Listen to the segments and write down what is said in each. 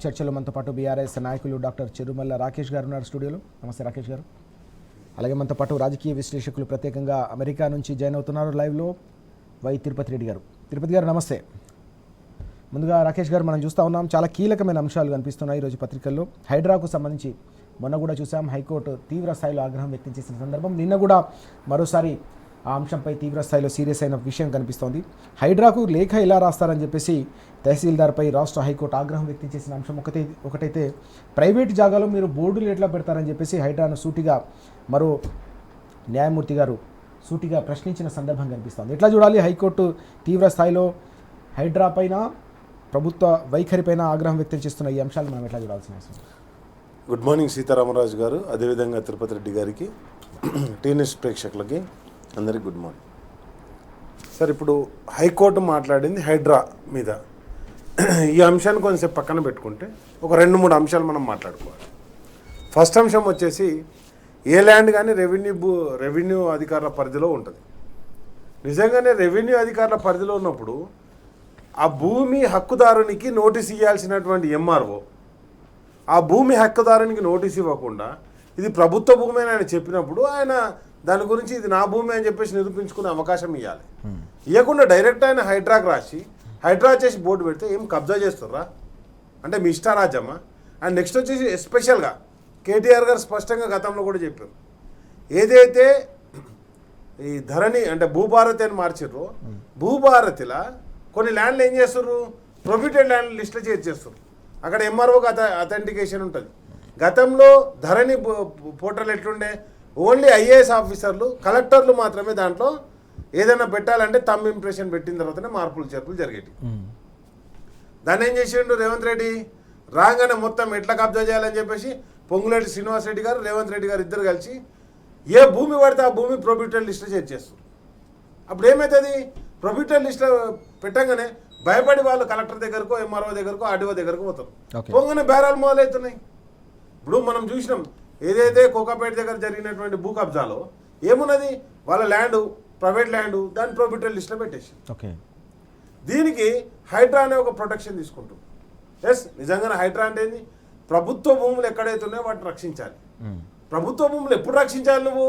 చర్చలో మనతో పాటు బీఆర్ఎస్ నాయకులు డాక్టర్ చెరుమల్ల రాకేష్ గారు ఉన్నారు స్టూడియోలో. నమస్తే రాకేష్ గారు. అలాగే మనతో పాటు రాజకీయ విశ్లేషకులు ప్రత్యేకంగా అమెరికా నుంచి జాయిన్ అవుతున్నారు లైవ్లో వై తిరుపతి రెడ్డి గారు. తిరుపతి గారు నమస్తే. ముందుగా రాకేష్ గారు, మనం చూస్తూ ఉన్నాం చాలా కీలకమైన అంశాలు కనిపిస్తున్నాయి ఈరోజు పత్రికల్లో. హైడ్రాకు సంబంధించి మొన్న కూడా చూసాం, హైకోర్టు తీవ్ర స్థాయిలో ఆగ్రహం వ్యక్తం చేసిన సందర్భం. నిన్న కూడా మరోసారి ఆ అంశంపై తీవ్ర స్థాయిలో సీరియస్ అయిన విషయం కనిపిస్తోంది. హైడ్రాకు లేఖ ఎలా రాస్తారని చెప్పేసి తహసీల్దార్పై రాష్ట్ర హైకోర్టు ఆగ్రహం వ్యక్తం చేసిన అంశం ఒకటైతే, ప్రైవేట్ జాగాలో మీరు బోర్డులు ఎట్లా పెడతారని చెప్పేసి హైడ్రాను సూటిగా మరో న్యాయమూర్తి గారు సూటిగా ప్రశ్నించిన సందర్భం కనిపిస్తోంది. ఎట్లా చూడాలి? హైకోర్టు తీవ్ర స్థాయిలో హైడ్రా పైన, ప్రభుత్వ వైఖరిపైన ఆగ్రహం వ్యక్తం చేస్తున్న ఈ అంశాలు మనం ఎట్లా చూడాల్సిన అవసరం? గుడ్ మార్నింగ్ సీతారామరాజు గారు, అదేవిధంగా తిరుపతి రెడ్డి గారికి, టీఎన్ఎస్ ప్రేక్షకులకి అందరికీ గుడ్ మార్నింగ్. సార్, ఇప్పుడు హైకోర్టు మాట్లాడింది హైడ్రా మీద. ఈ అంశాన్ని కొంచెంసేపు పక్కన పెట్టుకుంటే ఒక 2-3 అంశాలు మనం మాట్లాడుకోవాలి. ఫస్ట్ అంశం వచ్చేసి, ఏ ల్యాండ్ కానీ రెవెన్యూ అధికారుల పరిధిలో ఉంటుంది. నిజంగానే రెవెన్యూ అధికారుల పరిధిలో ఉన్నప్పుడు ఆ భూమి హక్కుదారునికి నోటీస్ ఇవ్వాల్సినటువంటి ఎంఆర్ఓ ఆ భూమి హక్కుదారునికి నోటీస్ ఇవ్వకుండా ఇది ప్రభుత్వ భూమి అని ఆయన చెప్పినప్పుడు ఆయన దాని గురించి ఇది నా భూమి అని చెప్పేసి నిరూపించుకునే అవకాశం ఇవ్వాలి. ఇవ్వకుండా డైరెక్ట్ ఆయన హైడ్రాకు రాసి హైడ్రా చేసి బోర్డు పెడితే ఏం కబ్జా చేస్తుర్రా అంటే మీ ఇష్టారాజ్యమా? అండ్ నెక్స్ట్ వచ్చేసి ఎస్పెషల్గా కేటీఆర్ గారు స్పష్టంగా గతంలో కూడా చెప్పారు, ఏదైతే ఈ ధరణి అంటే భూభారతి అని మార్చారో, భూభారతిలా కొన్ని ల్యాండ్లు ఏం చేస్తారు, ప్రొహిబిటెడ్ ల్యాండ్ లిస్టులో చేర్చేస్తారు. అక్కడ ఎంఆర్ఓకి అథెంటికేషన్ ఉంటుంది. గతంలో ధరణి పోర్టల్ ఎట్లుండే, ఓన్లీ ఐఏఎస్ ఆఫీసర్లు, కలెక్టర్లు మాత్రమే దాంట్లో ఏదైనా పెట్టాలంటే తమ్ ఇంప్రెషన్ పెట్టిన తర్వాతనే మార్పులు చేర్పులు జరిగేటి. దాన్ని ఏం చేసిండు రేవంత్ రెడ్డి, రాగానే మొత్తం ఎట్లా కబ్జా చేయాలని చెప్పేసి పొంగులేటి శ్రీనివాస్ రెడ్డి గారు, రేవంత్ రెడ్డి గారు ఇద్దరు కలిసి ఏ భూమి పడితే ఆ భూమి ప్రొహిబిటెడ్ లిస్టులో చేర్చేస్తారు. అప్పుడు ఏమవుతుంది, ప్రొహిబిటెడ్ లిస్టులో పెట్టంగానే భయపడి వాళ్ళు కలెక్టర్ దగ్గరకో, ఎంఆర్ఓ దగ్గరకో, ఆర్డీఓ దగ్గరకు పోతారు. పొంగనే బేరాలు మొదలవుతున్నాయి. ఇప్పుడు మనం చూసినాం, ఏదైతే కోకాపేట దగ్గర జరిగినటువంటి భూ కబ్జాలో ఏమున్నది, వాళ్ళ ల్యాండ్ ప్రైవేట్ ల్యాండ్, దాన్ని ప్రొహిబిటెడ్ లిస్టులో పెట్టేసి దీనికి హైడ్రా అనే ఒక ప్రొటెక్షన్ తీసుకుంటుంది. ఎస్, నిజంగానే హైడ్రా అంటే ఏంది, ప్రభుత్వ భూములు ఎక్కడైతే ఉన్నాయో వాటిని రక్షించాలి. ప్రభుత్వ భూములు ఎప్పుడు రక్షించాలి? నువ్వు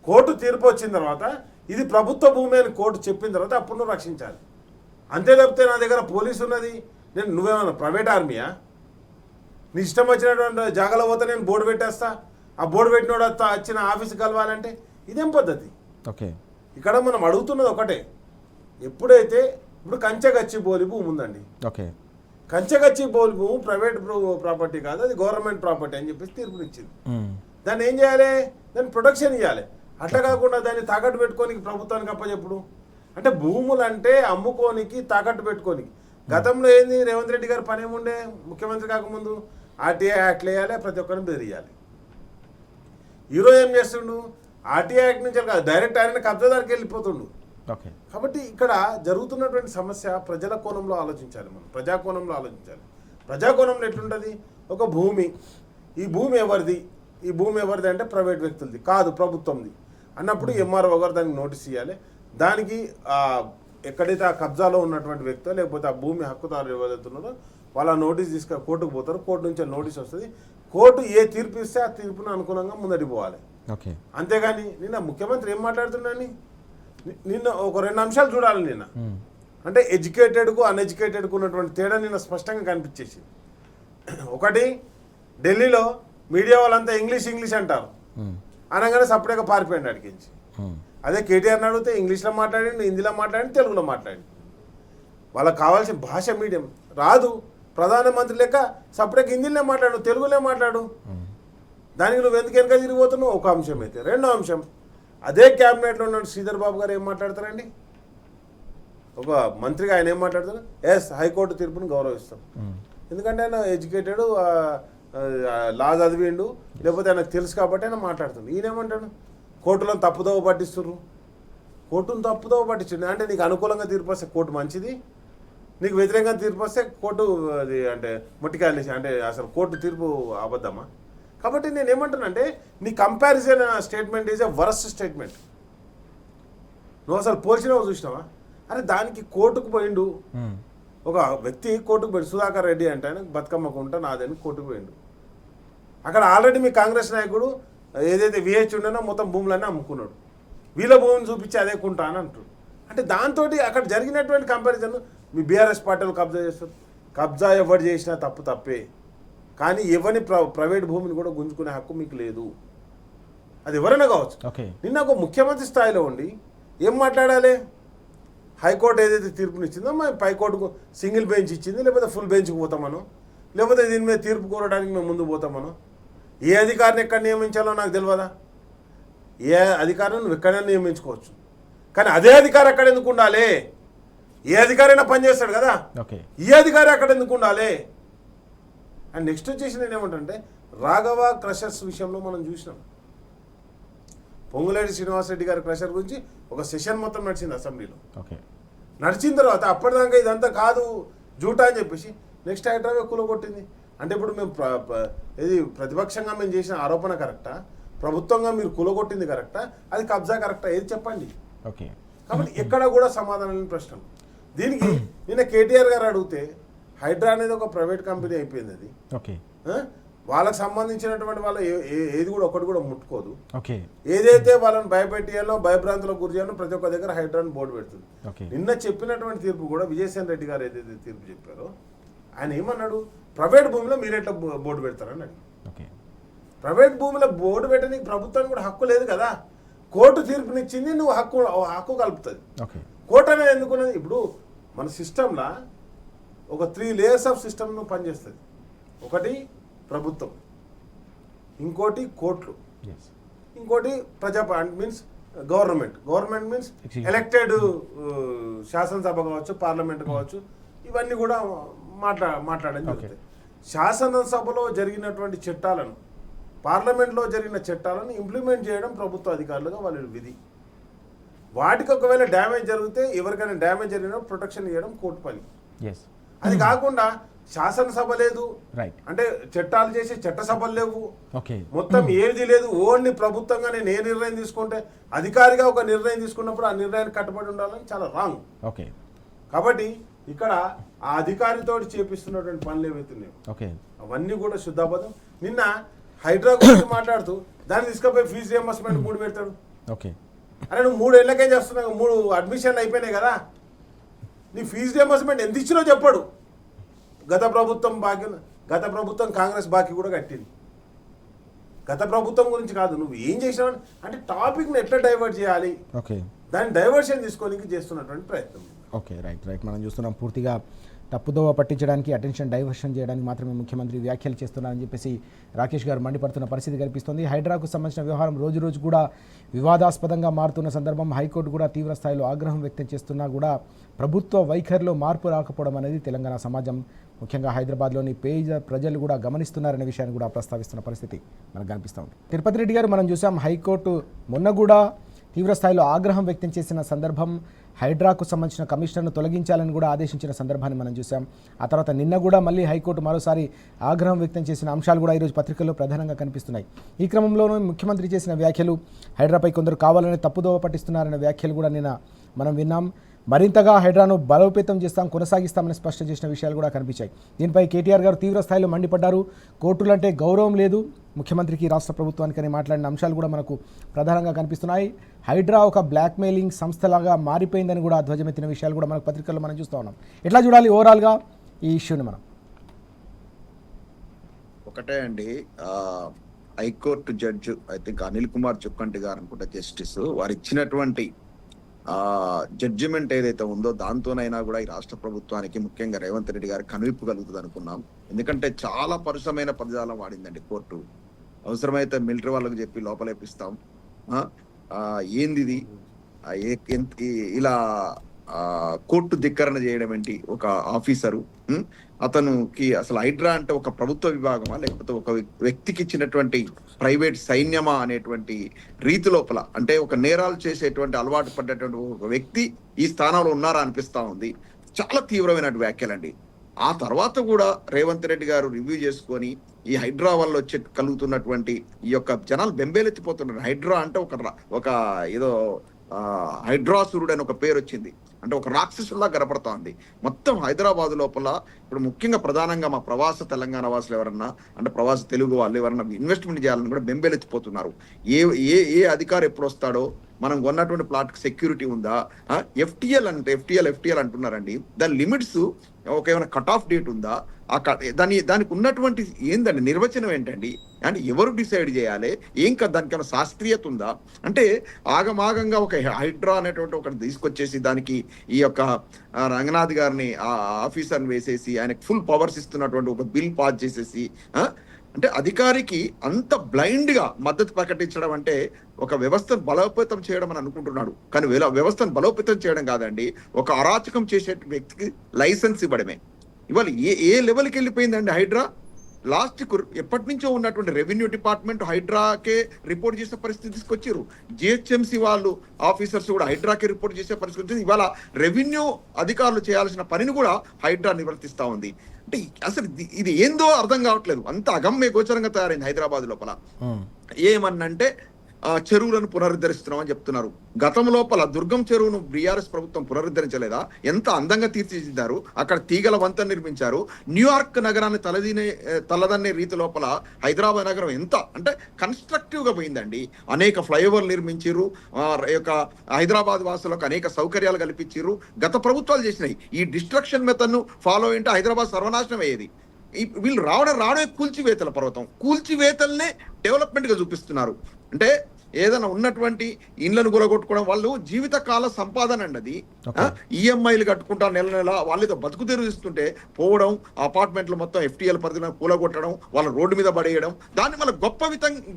కోర్టు తీర్పు వచ్చిన తర్వాత ఇది ప్రభుత్వ భూమి అని కోర్టు చెప్పిన తర్వాత అప్పుడు నువ్వు రక్షించాలి. అంతే తప్పితే నా దగ్గర పోలీసు ఉన్నది, నువ్వేమన్నా ప్రైవేట్ ఆర్మీయా? నీ ఇష్టం వచ్చినటువంటి జాగాలో పోతే నేను బోర్డు పెట్టేస్తా, ఆ బోర్డు పెట్టినోడు వచ్చిన ఆఫీస్కి కలవాలంటే ఇదేం పద్ధతి? ఇక్కడ మనం అడుగుతున్నది ఒకటే, ఎప్పుడైతే ఇప్పుడు కంచెగచ్చిబౌలి భూమి ఉందండి, కంచెగచ్చిబౌలి భూమి ప్రైవేట్ ప్రాపర్టీ కాదు, అది గవర్నమెంట్ ప్రాపర్టీ అని చెప్పేసి తీర్పునిచ్చింది. దాన్ని ఏం చేయాలి, దాన్ని ప్రొటెక్షన్ ఇవ్వాలి. అట్లా కాకుండా దాన్ని తాకట్టు పెట్టుకోనికి ప్రభుత్వానికి అప్పచెప్పుడు అంటే భూములు అంటే అమ్ముకోనికి, తాకట్టు పెట్టుకోనికి. గతంలో ఏంది, రేవంత్ రెడ్డి గారు పని ఏముండే, ముఖ్యమంత్రి కాకముందు ఆర్టీఐ యాక్ట్లు వేయాలి, ప్రతి ఒక్కరిని బెదిరియాలి. ఈరోజు ఏం చేస్తుండు, ఆర్టీఐ యాక్ట్ నుంచి కాదు, డైరెక్ట్ ఆయన కబ్జాదారికి వెళ్ళిపోతుండు. కాబట్టి ఇక్కడ జరుగుతున్నటువంటి సమస్య ప్రజల కోణంలో ఆలోచించాలి, మనం ప్రజాకోణంలో ఆలోచించాలి. ప్రజాకోణంలో ఎట్లుంటుంది, ఒక భూమి, ఈ భూమి ఎవరిది, ఈ భూమి ఎవరిది అంటే ప్రైవేట్ వ్యక్తులది కాదు, ప్రభుత్వంది అన్నప్పుడు ఎంఆర్ఓ గారు దానికి నోటీస్ ఇవ్వాలి. దానికి ఎక్కడైతే ఆ కబ్జాలో ఉన్నటువంటి వ్యక్తో లేకపోతే ఆ భూమి హక్కుదారులు ఎవరైతే ఉన్నారో వాళ్ళ నోటీస్ తీసుకొని కోర్టుకు పోతారు. కోర్టు నుంచి నోటీస్ వస్తుంది. కోర్టు ఏ తీర్పు ఇస్తే ఆ తీర్పును అనుగుణంగా ముందడి పోవాలి. అంతేగాని నిన్న ముఖ్యమంత్రి ఏం మాట్లాడుతున్నాడని, నిన్న ఒక 2 అంశాలు చూడాలి. నిన్న అంటే ఎడ్యుకేటెడ్కు అన్ఎడ్యుకేటెడ్కు ఉన్నటువంటి తేడా నిన్న స్పష్టంగా కనిపించేసింది. ఒకటి, ఢిల్లీలో మీడియా వాళ్ళంతా ఇంగ్లీష్ అంటారు, అనగానే సపరేట్గా పారిపోయింది అడిగించి. అదే కేటీఆర్ని అడిగితే ఇంగ్లీష్లో మాట్లాడండి, హిందీలో మాట్లాడండి, తెలుగులో మాట్లాడండి. వాళ్ళకి కావాల్సిన భాష మీడియం రాదు, ప్రధానమంత్రి లెక్క సపరేట్గా హిందీలో మాట్లాడు, తెలుగులో మాట్లాడు. దానికి నువ్వు ఎందుకు వెనక తిరిగిపోతున్నావు? ఒక అంశం అయితే. రెండో అంశం, అదే క్యాబినెట్లో ఉన్న శ్రీధర్ బాబు గారు ఏం మాట్లాడతారండి, ఒక మంత్రిగా ఆయన ఏం మాట్లాడతారు, ఎస్ హైకోర్టు తీర్పును గౌరవిస్తాం, ఎందుకంటే ఆయన ఎడ్యుకేటెడ్, లా చదివిండు, లేకపోతే ఆయనకు తెలుసు కాబట్టి ఆయన మాట్లాడుతుంది. ఈయనేమంటాడు, కోర్టులను తప్పుదోవ పట్టిస్తున్నారు, కోర్టును తప్పుదోవ పట్టించండి అంటే నీకు అనుకూలంగా తీర్పు వస్తే కోర్టు మంచిది, నీకు వ్యతిరేకంగా తీర్పు వస్తే కోర్టు అది అంటే ముట్టికాయలు అంటే అసలు కోర్టు తీర్పు అబద్ధమా? కాబట్టి నేను ఏమంటానంటే నీ comparison statement is a worst statement. నువ్వు అసలు పోల్చినావు చూసినావా? అరే దానికి కోర్టుకు పోయిండు, ఒక వ్యక్తి కోర్టుకు పోయి సుధాకర్ రెడ్డి అంటే ఆయన బతుకమ్మకు ఉంటా నాదని కోర్టుకు పోయిండు. అక్కడ ఆల్రెడీ మీ కాంగ్రెస్ నాయకుడు ఏదైతే విహెచ్ ఉండేనో మొత్తం భూములన్నీ అమ్ముకున్నాడు. వీళ్ళ భూమిని చూపించి అదే కుంటా అని అంటాడు. అంటే దాంతో అక్కడ జరిగినటువంటి కంపారిజన్ మీ బీఆర్ఎస్ పార్టీలు కబ్జా చేస్తారు. కబ్జా ఎవరు చేసినా తప్పే, కానీ ఎవరిని ప్రైవేట్ భూమిని కూడా గుంజుకునే హక్కు మీకు లేదు. అది ఎవరైనా కావచ్చు. నిన్న ఒక ముఖ్యమంత్రి స్థాయిలో ఉండి ఏం మాట్లాడాలి? హైకోర్టు ఏదైతే తీర్పునిచ్చిందో మేము పైకోర్టుకు సింగిల్ బెంచ్ ఇచ్చింది, లేకపోతే ఫుల్ బెంచ్కి పోతామనో, లేకపోతే దీని మీద తీర్పు కోరడానికి మేము ముందు పోతామనో. ఏ అధికారిని ఎక్కడ నియమించాలో నాకు తెలియదా? ఏ అధికారిని నువ్వు ఎక్కడైనా నియమించుకోవచ్చు, కానీ అదే అధికారి అక్కడ ఎందుకు ఉండాలి? ఏ అధికారైనా పనిచేస్తాడు కదా, ఈ అధికారి అక్కడ ఎందుకు ఉండాలి? అండ్ నెక్స్ట్ వచ్చేసి నేను ఏమంటే రాఘవ క్రషర్స్ విషయంలో మనం చూసినాం. పొంగులేటి శ్రీనివాసరెడ్డి గారి క్రషర్ గురించి ఒక సెషన్ మొత్తం నడిచింది అసెంబ్లీలో. నడిచిన తర్వాత అప్పటిదాకా ఇదంతా కాదు జూటా అని చెప్పేసి నెక్స్ట్ హైడ్రావే కూలగొట్టింది. అంటే ఇప్పుడు మేము ఇది ప్రతిపక్షంగా మేము చేసిన ఆరోపణ కరెక్టా, ప్రభుత్వంగా మీరు కూలగొట్టింది కరెక్టా, అది కబ్జా కరెక్టా, ఏది చెప్పండి. కాబట్టి ఎక్కడ కూడా సమాధానం ప్రశ్న. దీనికి నిన్న కేటీఆర్ గారు అడిగితే హైడ్రా అనేది ఒక ప్రైవేట్ కంపెనీ అయిపోయింది. అది వాళ్ళకి సంబంధించినటువంటి వాళ్ళ ఏది కూడా ఒకటి కూడా ముట్టుకోదు. ఏదైతే వాళ్ళని భయపెట్టియాలో భయభ్రాంతులకు గురి చేయాలో ప్రతి ఒక్క దగ్గర హైడ్రాని బోర్డు పెడుతుంది. నిన్న చెప్పినటువంటి తీర్పు కూడా విజయసేన్ రెడ్డి గారు ఏదైతే తీర్పు చెప్పారో ఆయన ఏమన్నాడు? ప్రైవేట్ భూమిలో మీరు ఎట్లా బోర్డు పెడతారని అడిగి. ప్రైవేట్ భూమిలో బోర్డు పెట్టడానికి ప్రభుత్వానికి కూడా హక్కు లేదు కదా. కోర్టు తీర్పునిచ్చింది, నువ్వు హక్కు కలుపుతుంది. కోర్టు అనేది ఎందుకున్నది? ఇప్పుడు మన సిస్టంలో ఒక 3 layers ఆఫ్ సిస్టమ్ పనిచేస్తుంది. ఒకటి ప్రభుత్వం, ఇంకోటి కోర్టులు, ఇంకోటి మీన్స్ గవర్నమెంట్ మీన్స్ ఎలక్టెడ్ శాసనసభ కావచ్చు, పార్లమెంట్ కావచ్చు, ఇవన్నీ కూడా మాట్లాడడం జరుగుతుంది. శాసనసభలో జరిగినటువంటి చట్టాలను, పార్లమెంట్లో జరిగిన చట్టాలను ఇంప్లిమెంట్ చేయడం ప్రభుత్వ అధికారులుగా వాళ్ళ విధి. వాటికి ఒకవేళ డ్యామేజ్ జరిగితే, ఎవరికైనా డ్యామేజ్ జరిగినప్పుడు ప్రొటెక్షన్ ఇవ్వడం కోర్టు పని. అది కాకుండా శాసనసభ లేదు అంటే చట్టాలు చేసే చట్టసభలు లేవు, మొత్తం ఏది లేదు, ఓన్లీ ప్రభుత్వంగా నేను ఏ నిర్ణయం తీసుకుంటే అధికారిగా ఒక నిర్ణయం తీసుకున్నప్పుడు ఆ నిర్ణయానికి కట్టుబడి ఉండాలని చాలా రాంగ్. కాబట్టి ఇక్కడ ఆ అధికారితో చేపిస్తున్నటువంటి పనులు ఏవైతున్నాయో అవన్నీ కూడా శుద్ధాబద్ధం. నిన్న హైడ్రా గురించి మాట్లాడుతూ దాన్ని తీసుకుపోయి ఫీజు రియంబర్స్మెంట్ 3 పెడతాడు. అరే నువ్వు 3 ఏళ్ళకేం చేస్తున్నావు? 3 అడ్మిషన్లు అయిపోయినాయి కదా, నీ ఫీజు రియంబర్స్మెంట్ ఎంత ఇచ్చినో చెప్పాడు. గత ప్రభుత్వం కాంగ్రెస్ బాకీ కూడా కట్టింది. గత ప్రభుత్వం గురించి కాదు, నువ్వు ఏం చేసినావు అంటే టాపిక్ని ఎట్లా డైవర్ట్ చేయాలి, దాన్ని డైవర్షన్ తీసుకోనికి చేస్తున్నటువంటి ప్రయత్నం. రైట్ మనం చూస్తున్నాం పూర్తిగా తప్పుదోవ పట్టించడానికి, అటెన్షన్ డైవర్షన్ చేయడానికి మాత్రమే ముఖ్యమంత్రి వ్యాఖ్యలు చేస్తున్నారని చెప్పేసి రాకేష్ గారు మండిపడుతున్న పరిస్థితి కనిపిస్తుంది. హైడ్రాకు సంబంధించిన వ్యవహారం రోజు రోజు కూడా వివాదాస్పదంగా మారుతున్న సందర్భం హైకోర్టు కూడా తీవ్ర స్థాయిలో ఆగ్రహం వ్యక్తం చేస్తున్నా కూడా ప్రభుత్వ వైఖరిలో మార్పు రాకపోవడం అనేది తెలంగాణ సమాజం, ముఖ్యంగా హైదరాబాద్లోని పేద ప్రజలు కూడా గమనిస్తున్నారనే విషయాన్ని కూడా ప్రస్తావిస్తున్న పరిస్థితి మనకు కనిపిస్తూ ఉంది. తిరుపతి రెడ్డి గారు మనం చూసాం, హైకోర్టు మొన్న కూడా తీవ్ర స్థాయిలో ఆగ్రహం వ్యక్తం చేసిన సందర్భం, హైడ్రాకు సంబంధించిన కమిషనర్ను తొలగించాలని కూడా ఆదేశించిన సందర్భాన్ని మనం చూసాం. ఆ తర్వాత నిన్న కూడా మళ్ళీ హైకోర్టు మరోసారి ఆగ్రహం వ్యక్తం చేసిన అంశాలు కూడా ఈరోజు పత్రికల్లో ప్రధానంగా కనిపిస్తున్నాయి. ఈ క్రమంలోనూ ముఖ్యమంత్రి చేసిన వ్యాఖ్యలు, హైడ్రాపై కొందరు కావాలని తప్పుదోవ పట్టిస్తున్నారనే వ్యాఖ్యలు కూడా నిన్న మనం విన్నాం. మరింతగా హైడ్రాను బలోపేతం కొనసాగిస్తామని స్పష్టం చేసిన విషయాలు కూడా కనిపించాయి. దీనిపై కేటీఆర్ గారు తీవ్ర స్థాయిలో మండిపడ్డారు. కోర్టులంటే గౌరవం లేదు ముఖ్యమంత్రికి, రాష్ట్ర ప్రభుత్వానికి అని మాట్లాడిన అంశాలు కూడా మనకు ప్రధానంగా కనిపిస్తున్నాయి. హైడ్రా ఒక బ్లాక్మెయిలింగ్ సంస్థలాగా మారిపోయిందని కూడా ధ్వజమెత్తిన విషయాలు కూడా మనకు పత్రికల్లో మనం చూస్తూ ఉన్నాం. ఎట్లా చూడాలి ఓవరాల్గా ఈ ఇష్యూని మనం? ఒకటే అండి, high court judge I think Anil Kumar Chukkanti గారు అనుకుంటా జస్టిస్, వారు ఇచ్చినటువంటి జడ్జిమెంట్ ఏదైతే ఉందో దాంతోనైనా కూడా ఈ రాష్ట్ర ప్రభుత్వానికి, ముఖ్యంగా రేవంత్ రెడ్డి గారికి కనువిప్పు కలుగుతుంది అనుకున్నాం. ఎందుకంటే చాలా పరుషమైన పదజాలం వాడిందండి కోర్టు. అవసరమైతే మిలిటరీ వాళ్ళకు చెప్పి లోపలేపిస్తాం, ఏంది ఇది, ఇలా కోర్టు ధిక్కరణ చేయడం ఏంటి? ఒక ఆఫీసరు అతనుకి అసలు హైడ్రా అంటే ఒక ప్రభుత్వ విభాగమా లేకపోతే ఒక వ్యక్తికి ఇచ్చినటువంటి ప్రైవేట్ సైన్యమా అనేటువంటి రీతి లోపల, అంటే ఒక నేరాలు చేసేటువంటి అలవాటు పడ్డటువంటి ఒక వ్యక్తి ఈ స్థానంలో ఉన్నారా అనిపిస్తా ఉంది. చాలా తీవ్రమైన వ్యాఖ్యలండి. ఆ తర్వాత కూడా రేవంత్ రెడ్డి గారు రివ్యూ చేసుకొని ఈ హైడ్రా వల్ల వచ్చే కలుగుతున్నటువంటి ఈ యొక్క జనాలు బెంబేలెత్తిపోతున్నారు. హైడ్రా అంటే ఒక ఏదో హైడ్రాసురుడు అని ఒక పేరు వచ్చింది. అంటే ఒక రాక్షసుల్లా కనపడుతోంది మొత్తం హైదరాబాద్ లోపల. ఇప్పుడు ముఖ్యంగా ప్రధానంగా మా ప్రవాస తెలంగాణ వాసులు ఎవరన్నా, అంటే ప్రవాస తెలుగు వాళ్ళు ఎవరన్నా ఇన్వెస్ట్మెంట్ చేయాలని కూడా బెంబెలెత్తిపోతున్నారు. ఏ ఏ ఏ అధికారి ఎప్పుడు వస్తాడో, మనం కొన్నటువంటి ప్లాట్ సెక్యూరిటీ ఉందా, ఎఫ్టిఎల్ అంటే ఎఫ్టిఎల్ అంటున్నారండి. దాని లిమిట్స్ ఒక ఏమైనా కట్ ఆఫ్ డేట్ ఉందా, దానికి ఉన్నటువంటి ఏందండి నిర్వచనం ఏంటండి, అంటే ఎవరు డిసైడ్ చేయాలి, ఏం కదా దానికి ఏమైనా శాస్త్రీయత ఉందా? అంటే ఆగమాగంగా ఒక హైడ్రా అనేటువంటి ఒకటి తీసుకొచ్చేసి దానికి ఈ యొక్క రంగనాథ్ గారిని ఆఫీసర్ని వేసేసి ఆయనకు ఫుల్ పవర్స్ ఇస్తున్నటువంటి ఒక బిల్ పాస్ చేసేసి అంటే అధికారికి అంత బ్లైండ్ గా మద్దతు ప్రకటించడం అంటే ఒక వ్యవస్థను బలోపేతం చేయడం అని అనుకుంటున్నాడు. కానీ వ్యవస్థను బలోపేతం చేయడం కాదండి, ఒక అరాచకం చేసే వ్యక్తికి లైసెన్స్ ఇవ్వడమే. ఇవాళ ఏ లెవెల్కి వెళ్ళిపోయిందండి హైడ్రా. లాస్ట్ ఎప్పటి నుంచో ఉన్నటువంటి రెవెన్యూ డిపార్ట్మెంట్ హైడ్రాకే రిపోర్ట్ చేసే పరిస్థితి తీసుకొచ్చారు. జిహెచ్ఎంసీ వాళ్ళు ఆఫీసర్స్ కూడా హైడ్రాకే రిపోర్ట్ చేసే పరిస్థితి వచ్చింది. ఇవాళ రెవెన్యూ అధికారులు చేయాల్సిన పనిని కూడా హైడ్రా నిర్వర్తిస్తా ఉంది. అంటే అసలు ఇది ఏందో అర్థం కావట్లేదు. అంత అగమ్య గోచరంగా తయారైంది హైదరాబాద్ లోపల. ఏమన్నంటే చెరువులను పునరుద్ధరిస్తున్నాం అని చెప్తున్నారు. గతం లోపల దుర్గం చెరువును బీఆర్ఎస్ ప్రభుత్వం పునరుద్ధరించలేదా? ఎంత అందంగా తీర్చిదిద్దారు, అక్కడ తీగల వంతెన నిర్మించారు. న్యూయార్క్ నగరాన్ని తలదన్నే రీతి లోపల హైదరాబాద్ నగరం ఎంత అంటే కన్స్ట్రక్టివ్ గా పోయిందండి. అనేక ఫ్లైఓవర్లు నిర్మించారు, యొక్క హైదరాబాద్ వాసులకు అనేక సౌకర్యాలు కల్పించారు. గత ప్రభుత్వాలు చేసినాయి. ఈ డిస్ట్రక్షన్ మెథడ్ను ఫాలో అయింటే హైదరాబాద్ సర్వనాశనం అయ్యేది. వీళ్ళు రావడమే కూల్చివేతల పర్వతం, కూల్చివేతల్నే డెవలప్మెంట్ గా చూపిస్తున్నారు. అంటే ఏదైనా ఉన్నటువంటి ఇండ్లను గులగొట్టుకోవడం, వాళ్ళు జీవితకాల సంపాదన అండి అది. ఈఎంఐలు కట్టుకుంటా నెల నెల వాళ్ళు ఏదో బతుకు తెరుస్తుంటే పోవడం, అపార్ట్మెంట్లు మొత్తం ఎఫ్టీఎల్ పరిధిలో కూలగొట్టడం, వాళ్ళ రోడ్డు మీద పడేయడం, దాన్ని మళ్ళీ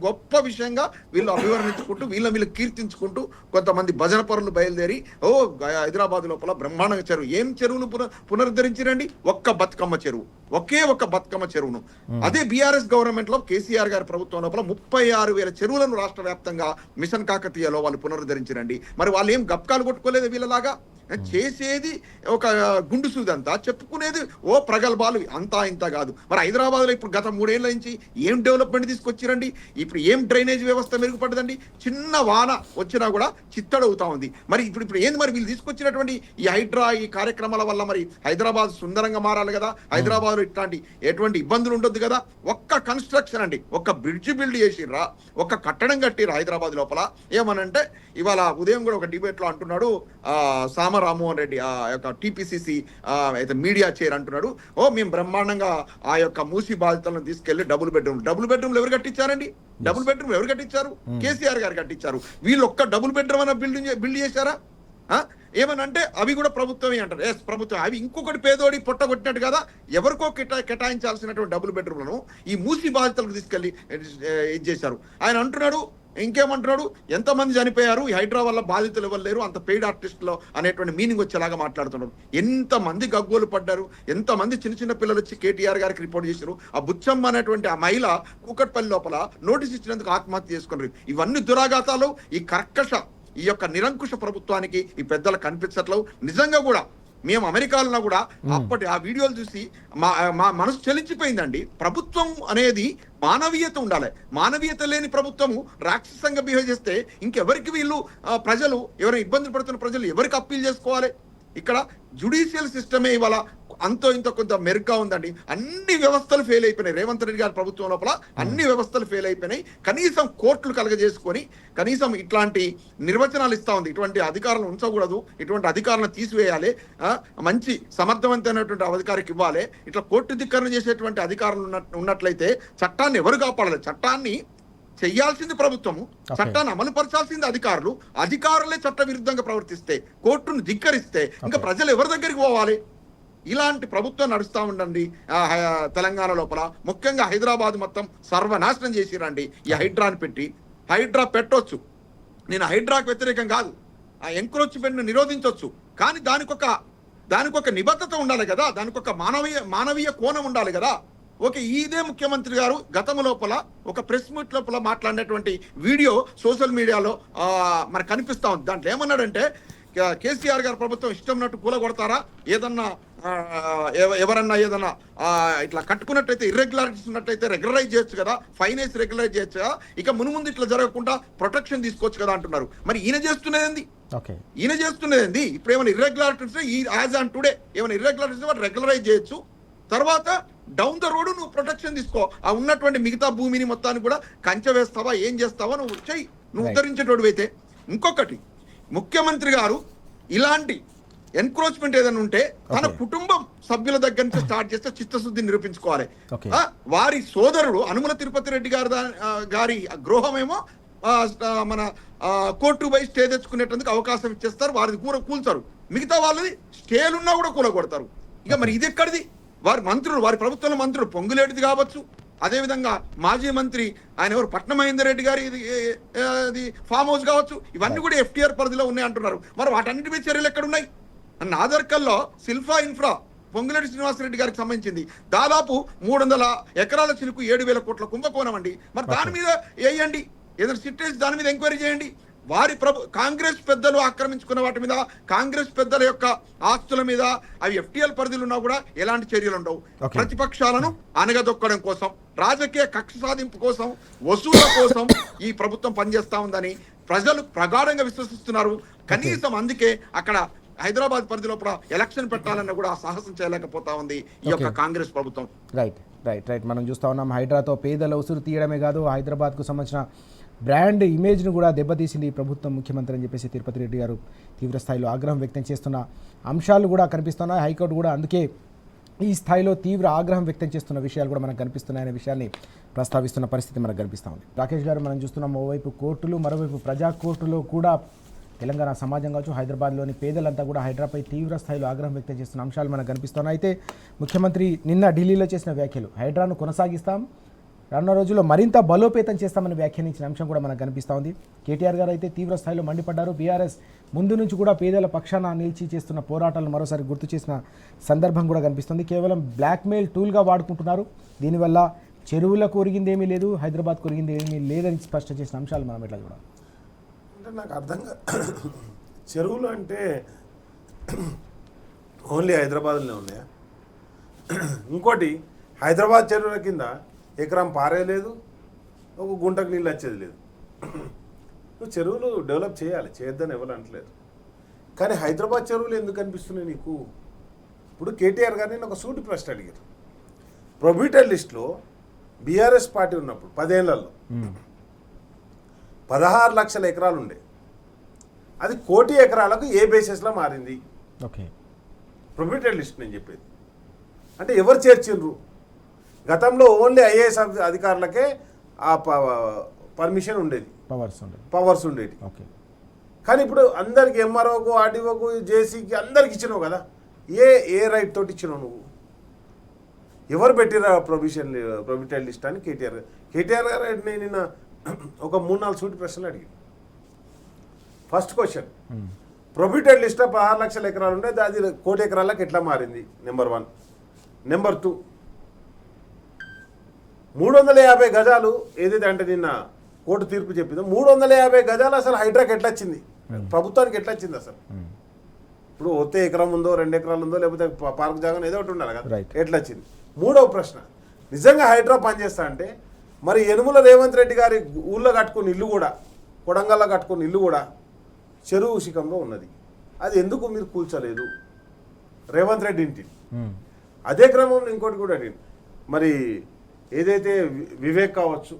గొప్ప విషయంగా వీళ్ళు అభివర్ణించుకుంటూ వీళ్ళు కీర్తించుకుంటూ కొంతమంది భజన పరులు బయలుదేరి హైదరాబాద్ లోపల బ్రహ్మాండంగా చెరువు, ఏం చెరువును పునరుద్ధరించారండి? ఒక్క బతుకమ్మ చెరువు, ఒకే ఒక్క బతుకమ్మ చెరువును. అదే బీఆర్ఎస్ గవర్నమెంట్ లో కేసీఆర్ గారి ప్రభుత్వం లోపల 36,000 చెరువులను రాష్ట్ర వ్యాప్తంగా మిషన్ కాకతీయలో వాళ్ళు పునరుద్ధరించారండి. మరి వాళ్ళు ఏం గప్కాలు కొట్టుకోలేదు వీళ్ళలాగా. చేసేది ఒక గుండు సూదంతా, చెప్పుకునేది ప్రగల్భాలు అంతా ఇంత కాదు. మరి హైదరాబాద్ లో ఇప్పుడు గత 3 ఏళ్ల నుంచి ఏం డెవలప్మెంట్ తీసుకొచ్చిరండి? ఇప్పుడు ఏం డ్రైనేజ్ వ్యవస్థ మెరుగుపడ్డదండి? చిన్న వాన వచ్చినా కూడా చిత్తడవుతా ఉంది. మరి ఇప్పుడు ఏంది మరి వీళ్ళు తీసుకొచ్చినటువంటి ఈ హైడ్రా ఈ కార్యక్రమాల వల్ల మరి హైదరాబాద్ సుందరంగా మారాలి కదా, హైదరాబాద్ లో ఎటువంటి ఇబ్బందులు ఉండొద్దు కదా. ఒక్క కన్స్ట్రక్షన్ అండి, ఒక్క బ్రిడ్జ్ బిల్డ్ చేసిర్రా, ఒక్క కట్టడం కట్టిర్రా హైదరాబాద్ లోపల. ఏమనంటే ఇవాళ ఉదయం కూడా ఒక డిబేట్ లో అంటున్నాడు రామ్మోహన్ రెడ్డి, ఆ యొక్క టీపీసీసీ అయితే మీడియా చైర్ అంటున్నాడు, మేము బ్రహ్మాండంగా ఆ యొక్క మూసి బాధితులను తీసుకెళ్లి డబుల్ బెడ్రూమ్లు ఎవరు కట్టించారండి? డబుల్ బెడ్రూమ్ ఎవరు కట్టించారు? కేసీఆర్ గారు కట్టించారు. వీళ్ళు ఒక్క డబుల్ బెడ్రూమ్ అన్న బిల్డ్ చేశారా? ఏమనంటే అవి కూడా ప్రభుత్వమే అంటారు. ఎస్ ప్రభుత్వం. అవి ఇంకొకటి పేదోడి పొట్టగొట్టినట్టు కదా ఎవరికో కేటాయించాల్సినటువంటి డబుల్ బెడ్రూమ్లను ఈ మూసి బాధితులకు తీసుకెళ్లి ఇది చేశారు. ఆయన అంటున్నాడు, ఇంకేమంటున్నాడు, ఎంతమంది చనిపోయారు, ఈ హైడ్రా వల్ల బాధితులు ఎవరు లేరు, అంత పెయిడ్ ఆర్టిస్టులో అనేటువంటి మీనింగ్ వచ్చేలాగా మాట్లాడుతున్నారు. ఎంతమంది గగ్గోలు పడ్డారు, ఎంతమంది చిన్న పిల్లలు వచ్చి కేటీఆర్ గారికి రిపోర్ట్ చేశారు. ఆ బుచ్చమ్మ అనేటువంటి ఆ మహిళ కూకట్పల్లి లోపల నోటీస్ ఇచ్చినందుకు ఆత్మహత్య చేసుకున్నారు. ఇవన్నీ దురాఘాతాలు ఈ కర్కశ ఈ యొక్క నిరంకుశ ప్రభుత్వానికి ఈ పెద్దలకు కనిపించట్లేదు. నిజంగా కూడా మేము అమెరికాలో కూడా అప్పటి ఆ వీడియోలు చూసి మా మనసు చలించిపోయిందండి. ప్రభుత్వం అనేది మానవీయత ఉండాలి. మానవీయత లేని ప్రభుత్వము రాక్షసంగా బిహేవ్ చేస్తే ఇంకెవరికి వీళ్ళు ప్రజలు ఎవరైనా ఇబ్బందులు పడుతున్న ప్రజలు ఎవరికి అప్పీల్ చేసుకోవాలి? ఇక్కడ జ్యుడిషియల్ సిస్టమే ఇవాళ అంతో ఇంత కొంత మెరుగ్గా ఉందండి. అన్ని వ్యవస్థలు ఫెయిల్ అయిపోయినాయి. రేవంత్ రెడ్డి గారి ప్రభుత్వం లోపల అన్ని వ్యవస్థలు ఫెయిల్ అయిపోయినాయి. కనీసం కోర్టులు కలగజేసుకొని కనీసం ఇట్లాంటి నిర్వచనాలు ఇస్తా ఉంది. ఇటువంటి అధికారులను ఉంచకూడదు, ఇటువంటి అధికారులను తీసివేయాలి, మంచి సమర్థవంతమైనటువంటి అధికారికి ఇవ్వాలి. ఇట్లా కోర్టు ధిక్కరణ చేసేటువంటి అధికారులు ఉన్నట్లయితే చట్టాన్ని ఎవరు కాపాడాలి? చట్టాన్ని చెయ్యాల్సింది ప్రభుత్వము, చట్టాన్ని అమలు పరచాల్సింది అధికారులు. అధికారులే చట్ట విరుద్ధంగా ప్రవర్తిస్తే, కోర్టును ధిక్కరిస్తే ఇంకా ప్రజలు ఎవరి దగ్గరికి పోవాలి? ఇలాంటి ప్రభుత్వం నడుస్తూ ఉండండి తెలంగాణ లోపల. ముఖ్యంగా హైదరాబాద్ మొత్తం సర్వనాశనం చేసిరండి ఈ హైడ్రాని పెట్టి. హైడ్రా పెట్టొచ్చు, నేను హైడ్రాకు వ్యతిరేకం కాదు, ఆ ఎంక్రోచ్మెంట్ను నిరోధించవచ్చు. కానీ దానికొక నిబద్ధత ఉండాలి కదా, దానికొక మానవీయ కోణం ఉండాలి కదా. ఓకే, ఇదే ముఖ్యమంత్రి గారు గతం లోపల ఒక ప్రెస్ మీట్ లోపల మాట్లాడినటువంటి వీడియో సోషల్ మీడియాలో మరి కనిపిస్తా ఉంది. దాంట్లో ఏమన్నాడంటే, కేసీఆర్ గారి ప్రభుత్వం ఇష్టం ఉన్నట్టు కూలగొడతారా, ఏదన్నా ఎవరన్నా ఏదన్నా ఇట్లా కట్టుకున్నట్టయితే ఇర్రెగ్యులారిటీస్ ఉన్నట్టయితే రెగ్యులరైజ్ చేయొచ్చు కదా, ఫైన్ వేసి రెగ్యులరైజ్ చేయొచ్చు కదా, ఇక మునుముందు ఇట్లా జరగకుండా ప్రొటెక్షన్ తీసుకోవచ్చు కదా అంటున్నారు. మరి ఈయన చేస్తున్నది ఓకే. ఈయన చేస్తున్నది ఏంది? ఇప్పుడు ఏమైనా ఇర్రెగ్యులారిటీస్ ఈ యాజ్ ఆన్ టుడే ఏమైనా ఇర్రెగ్యులారిటీస్ వాటి రెగ్యులరైజ్ చేయొచ్చు. తర్వాత డౌన్ ద రోడ్ నువ్వు ప్రొటెక్షన్ తీసుకో. ఆ ఉన్నటువంటి మిగతా భూమిని మొత్తాన్ని కూడా కంచె వేస్తావా, ఏం చేస్తావా నువ్వు చెయ్యి, నువ్వు ఉద్ధరించేటోడు అయితే. ఇంకొకటి, ముఖ్యమంత్రి గారు ఇలాంటి ఎన్క్రోచ్మెంట్ ఏదైనా ఉంటే తన కుటుంబం సభ్యుల దగ్గర నుంచి స్టార్ట్ చేస్తే చిత్తశుద్ధి నిరూపించుకోవాలి. వారి సోదరుడు అనుమల తిరుపతి రెడ్డి గారి గృహమేమో మన కోర్టు పోయి స్టే తెచ్చుకునేటందుకు అవకాశం ఇచ్చేస్తారు, వారిది కూల్చారు. మిగతా వాళ్ళది స్టేలున్నా కూడా కూలగొడతారు. ఇక మరి ఇది ఎక్కడిది? వారి మంత్రులు, వారి ప్రభుత్వంలో మంత్రులు పొంగులేటిది కావచ్చు, అదేవిధంగా మాజీ మంత్రి ఆయన ఎవరు పట్నమహేందర్ రెడ్డి గారి ఇది ఫామ్ హౌస్ కావచ్చు, ఇవన్నీ కూడా FTR పరిధిలో ఉన్నాయి అంటున్నారు. మరి వాటన్నిటి మీద చర్యలు ఎక్కడ ఉన్నాయి? నాదర్కల్లో సిల్ఫా ఇన్ఫ్రా పొంగులేటి శ్రీనివాసరెడ్డి గారికి సంబంధించింది దాదాపు 300 ఎకరాల చిలుకు 7,000 కోట్ల కుంభకోణం అండి. మరి దాని మీద వేయండి, ఏదైనా సిట్టేసి దాని మీద ఎంక్వైరీ చేయండి. వారి కాంగ్రెస్ పెద్దలు ఆక్రమించుకున్న వాటి మీద, కాంగ్రెస్ పెద్దల యొక్క ఆస్తుల మీద అవి FTL పరిధిలో ఉన్నా కూడా ఎలాంటి చర్యలు ఉండవు. ప్రతిపక్షాలను అనగదొక్కడం కోసం, రాజకీయ కక్ష సాధింపు కోసం, వసూళ్ల కోసం ఈ ప్రభుత్వం పనిచేస్తా ఉందని ప్రజలు ప్రగాఢంగా విశ్వసిస్తున్నారు. కనీసం అందుకే అక్కడ హైదరాబాద్ పరిధిలో ఎలక్షన్ పెట్టాలన్న కూడా సాహసం చేయలేకపోతా ఉంది ఈ యొక్క కాంగ్రెస్ ప్రభుత్వం. రైట్ మనం చూస్తా ఉన్నాం. హైడ్రాతో పేదల ఉసురు తీయడమే కాదు, హైదరాబాద్కు సంబంధించిన బ్రాండ్ ఇమేజ్ను కూడా దెబ్బతీసింది ఈ ప్రభుత్వం, ముఖ్యమంత్రి అని చెప్పేసి తిరుపతి రెడ్డి గారు తీవ్ర స్థాయిలో ఆగ్రహం వ్యక్తం చేస్తున్న అంశాలు కూడా కనిపిస్తున్నాయి. హైకోర్టు కూడా అందుకే ఈ స్థాయిలో తీవ్ర ఆగ్రహం వ్యక్తం చేస్తున్న విషయాలు కూడా మనకు కనిపిస్తున్నాయనే విషయాన్ని ప్రస్తావిస్తున్న పరిస్థితి మనకు కనిపిస్తూ ఉంది. రాకేష్ గారు, మనం చూస్తున్నాం ఓవైపు కోర్టులు, మరోవైపు ప్రజా కోర్టులో కూడా తెలంగాణ సమాజం కావచ్చు, హైదరాబాద్లోని పేదలంతా కూడా హైడ్రాపై తీవ్ర స్థాయిలో ఆగ్రహం వ్యక్తం చేస్తున్న అంశాలు మనకు కనిపిస్తున్నాయి. అయితే ముఖ్యమంత్రి నిన్న ఢిల్లీలో చేసిన వ్యాఖ్యలు, హైడ్రాను కొనసాగిస్తాం, రానున్న రోజుల్లో మరింత బలోపేతం చేస్తామని వ్యాఖ్యానించిన అంశం కూడా మనకు కనిపిస్తూ ఉంది. కేటీఆర్ గారు అయితే తీవ్ర స్థాయిలో మండిపడ్డారు. బీఆర్ఎస్ ముందు నుంచి కూడా పేదల పక్షాన నిలిచి చేస్తున్న పోరాటాలను మరోసారి గుర్తు చేసిన సందర్భం కూడా కనిపిస్తుంది. కేవలం బ్లాక్మెయిల్ టూల్గా వాడుకుంటున్నారు, దీనివల్ల చెరువులకు ఒరిగింది ఏమీ లేదు, హైదరాబాద్కు ఒరిగింది ఏమీ లేదని స్పష్టం చేసిన అంశాలు మనం ఎట్లా చూడాలి అంటే నాకు అర్థంగా, చెరువులు అంటే ఓన్లీ హైదరాబాద్లోనే ఉన్నాయా? ఇంకోటి, హైదరాబాద్ చెరువుల కింద ఎకరం పారేయలేదు, ఒక గుంటకు నీళ్ళు వచ్చేది లేదు. నువ్వు చెరువులు డెవలప్ చేయాలి, చేయొద్దని ఎవరు అంటలేదు. కానీ హైదరాబాద్ చెరువులు ఎందుకు అనిపిస్తున్నాయి నీకు? ఇప్పుడు కేటీఆర్ గారిని ఒక సూటి ప్రశ్న అడిగారు. ప్రొబిటెడ్ లిస్టులో బీఆర్ఎస్ పార్టీ ఉన్నప్పుడు 10 ఏళ్లలో 16 లక్షల ఎకరాలు ఉండే, అది 1 కోటి ఎకరాలకు ఏ బేసిస్లో మారింది? ఓకే, ప్రొబిటెడ్ లిస్ట్ నేను చెప్పేది. అంటే ఎవరు చేర్చిండ్రు? గతంలో ఓన్లీ IAS అధికారులకే ఆ పర్మిషన్ ఉండేది, పవర్స్ ఉండేది. ఓకే, కానీ ఇప్పుడు అందరికి MROకు, RDOకు, జేసీకి అందరికి ఇచ్చినావు కదా. ఏ రైట్ తోటి ఇచ్చినావు నువ్వు? ఎవరు పెట్టిరా ప్రొబిటెడ్ లిస్ట్ అని కేటీఆర్ గారు నిన్న ఒక 3-4 సూటి ప్రశ్నలు అడిగారు. ఫస్ట్ క్వశ్చన్, ప్రొబిటెడ్ లిస్ట్లో 16 లక్షల ఎకరాలు ఉండే, అది 1 కోటి ఎకరాలకు ఎట్లా మారింది? నెంబర్ 1. నెంబర్ 2, 350 గజాలు ఏదైతే అంటే నిన్న కోర్టు తీర్పు చెప్పిందో, 350 గజాలు అసలు హైడ్రాకి ఎట్లా వచ్చింది, ప్రభుత్వానికి ఎట్లా వచ్చింది అసలు? ఇప్పుడు ఒత్తే ఎకరం ఉందో, 2 ఎకరాలు ఉందో, లేకపోతే పార్క్ జాగా ఏదో ఒకటి ఉండాలి కదా, ఎట్లా వచ్చింది? 3వ ప్రశ్న, నిజంగా హైడ్రా పనిచేస్తా అంటే మరి యనుమల రేవంత్ రెడ్డి గారి ఊళ్ళో కట్టుకుని ఇల్లు కూడా, కొడంగల్లో కట్టుకుని ఇల్లు కూడా చెరువు శిఖంలో ఉన్నది, అది ఎందుకు మీరు కూల్చలేదు రేవంత్ రెడ్డి ఇంటిని? అదే క్రమంలో ఇంకోటి కూడా మరి ఏదైతే వివేక్ కావచ్చు,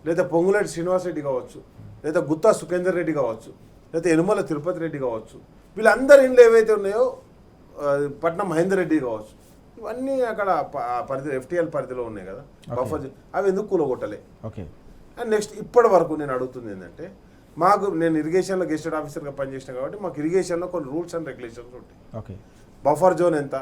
లేదా పొంగులేటి శ్రీనివాసరెడ్డి కావచ్చు, లేదా గుత్తా సుఖేందర్ రెడ్డి కావచ్చు, లేదా యనుమల తిరుపతి రెడ్డి కావచ్చు, వీళ్ళందరి ఇండ్లు ఏవైతే ఉన్నాయో, పట్నం మహేందర్ రెడ్డి కావచ్చు, ఇవన్నీ అక్కడ పరిధి FTL పరిధిలో ఉన్నాయి కదా బఫర్, అవి ఎందుకు కూలగొట్టలే? ఓకే. అండ్ నెక్స్ట్, ఇప్పటి వరకు నేను అడుగుతుంది ఏంటంటే, నేను ఇరిగేషన్లో గెస్టెడ్ ఆఫీసర్గా పనిచేసిన కాబట్టి మాకు ఇరిగేషన్లో కొన్ని రూల్స్ అండ్ రెగ్యులేషన్స్ ఉంటాయి. ఓకే, బఫర్ జోన్ ఎంత,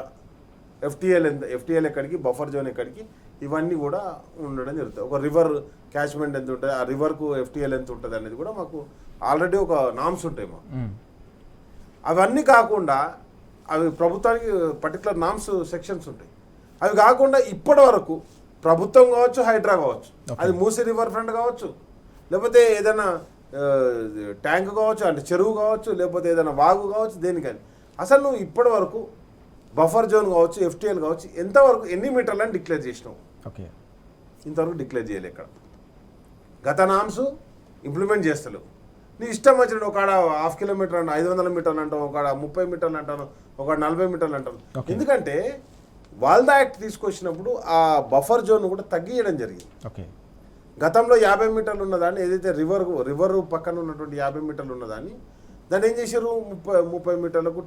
FTL ఎంత, FTL ఎక్కడికి, బఫర్ జోన్ ఎక్కడికి, ఇవన్నీ కూడా ఉండడం జరుగుతుంది. ఒక రివర్ క్యాచ్మెంట్ ఎంత ఉంటుంది, ఆ రివర్కు FTL ఎంత ఉంటుంది అనేది కూడా మాకు ఆల్రెడీ ఒక నామ్స్ ఉంటాయి మాకు. అవన్నీ కాకుండా అవి ప్రభుత్వానికి పర్టికులర్ నామ్స్ సెక్షన్స్ ఉంటాయి. అవి కాకుండా ఇప్పటి వరకు ప్రభుత్వం కావచ్చు, హైడ్రా కావచ్చు, అది మూసీ రివర్ ఫ్రంట్ కావచ్చు, లేకపోతే ఏదైనా ట్యాంక్ కావచ్చు, అంటే చెరువు కావచ్చు, లేకపోతే ఏదైనా వాగు కావచ్చు, దేనికని అసలు నువ్వు ఇప్పటి వరకు బఫర్ జోన్ కావచ్చు, FTL కావచ్చు, ఎంతవరకు ఎన్ని మీటర్లని డిక్లేర్ చేసినావు? ఓకే, ఇంతవరకు డిక్లేర్ చేయలేదు. ఇక్కడ గత నామ్స్ ఇంప్లిమెంట్ చేస్తలేవు. నీ ఇష్టం వచ్చినట్టు ఒక 1/2 కిలోమీటర్ అంటే 500 మీటర్లు అంటాం, ఒక 30 మీటర్లు అంటాను, ఒక 40 మీటర్లు అంటాను. ఎందుకంటే వాల్దా యాక్ట్ తీసుకొచ్చినప్పుడు ఆ బఫర్ జోన్ కూడా తగ్గియడం జరిగింది. ఓకే, గతంలో 50 మీటర్లు ఉన్నదాన్ని, ఏదైతే రివర్ పక్కన ఉన్నటువంటి 50 మీటర్లు ఉన్నదాన్ని దాన్ని ఏం చేశారు 30 మీటర్లకు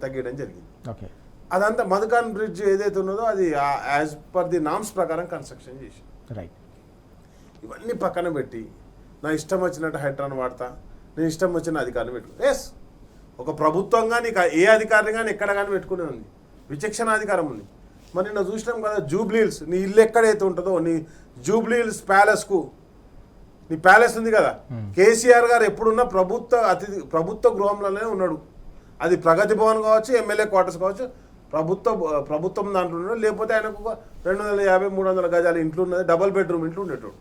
తగ్గియడం జరిగింది. ఓకే, అదంతా మధుకాన్ బ్రిడ్జ్ ఏదైతే ఉన్నదో అది యాజ్ పర్ ది నామ్స్ ప్రకారం కన్స్ట్రక్షన్ చేసి రైట్. ఇవన్నీ పక్కన పెట్టి నా ఇష్టం వచ్చినట్టు హైడ్రాన్ వాడతా, నేను ఇష్టం వచ్చిన అధికారిని పెట్టుకుని ఎస్ ఒక ప్రభుత్వంగా నీకు ఏ అధికారిని కానీ ఎక్కడ కానీ పెట్టుకునే ఉంది, విచక్షణ అధికారం ఉంది. మరి నిన్న చూసినాం కదా జూబ్లీహిల్స్, నీ ఇల్లు ఎక్కడైతే ఉంటుందో నీ జూబ్లీహిల్స్ ప్యాలెస్కు, నీ ప్యాలెస్ ఉంది కదా, కేసీఆర్ గారు ఎప్పుడున్నా ప్రభుత్వ గృహంలోనే ఉన్నాడు. అది ప్రగతి భవన్ కావచ్చు, ఎమ్మెల్యే క్వార్టర్స్ కావచ్చు, ప్రభుత్వం దాంట్లో ఉన్నాడు. లేకపోతే ఆయనకు 250-300 గజాల ఇంట్లో ఉన్నది, డబల్ బెడ్రూమ్ ఇంట్లో ఉండేటోడు.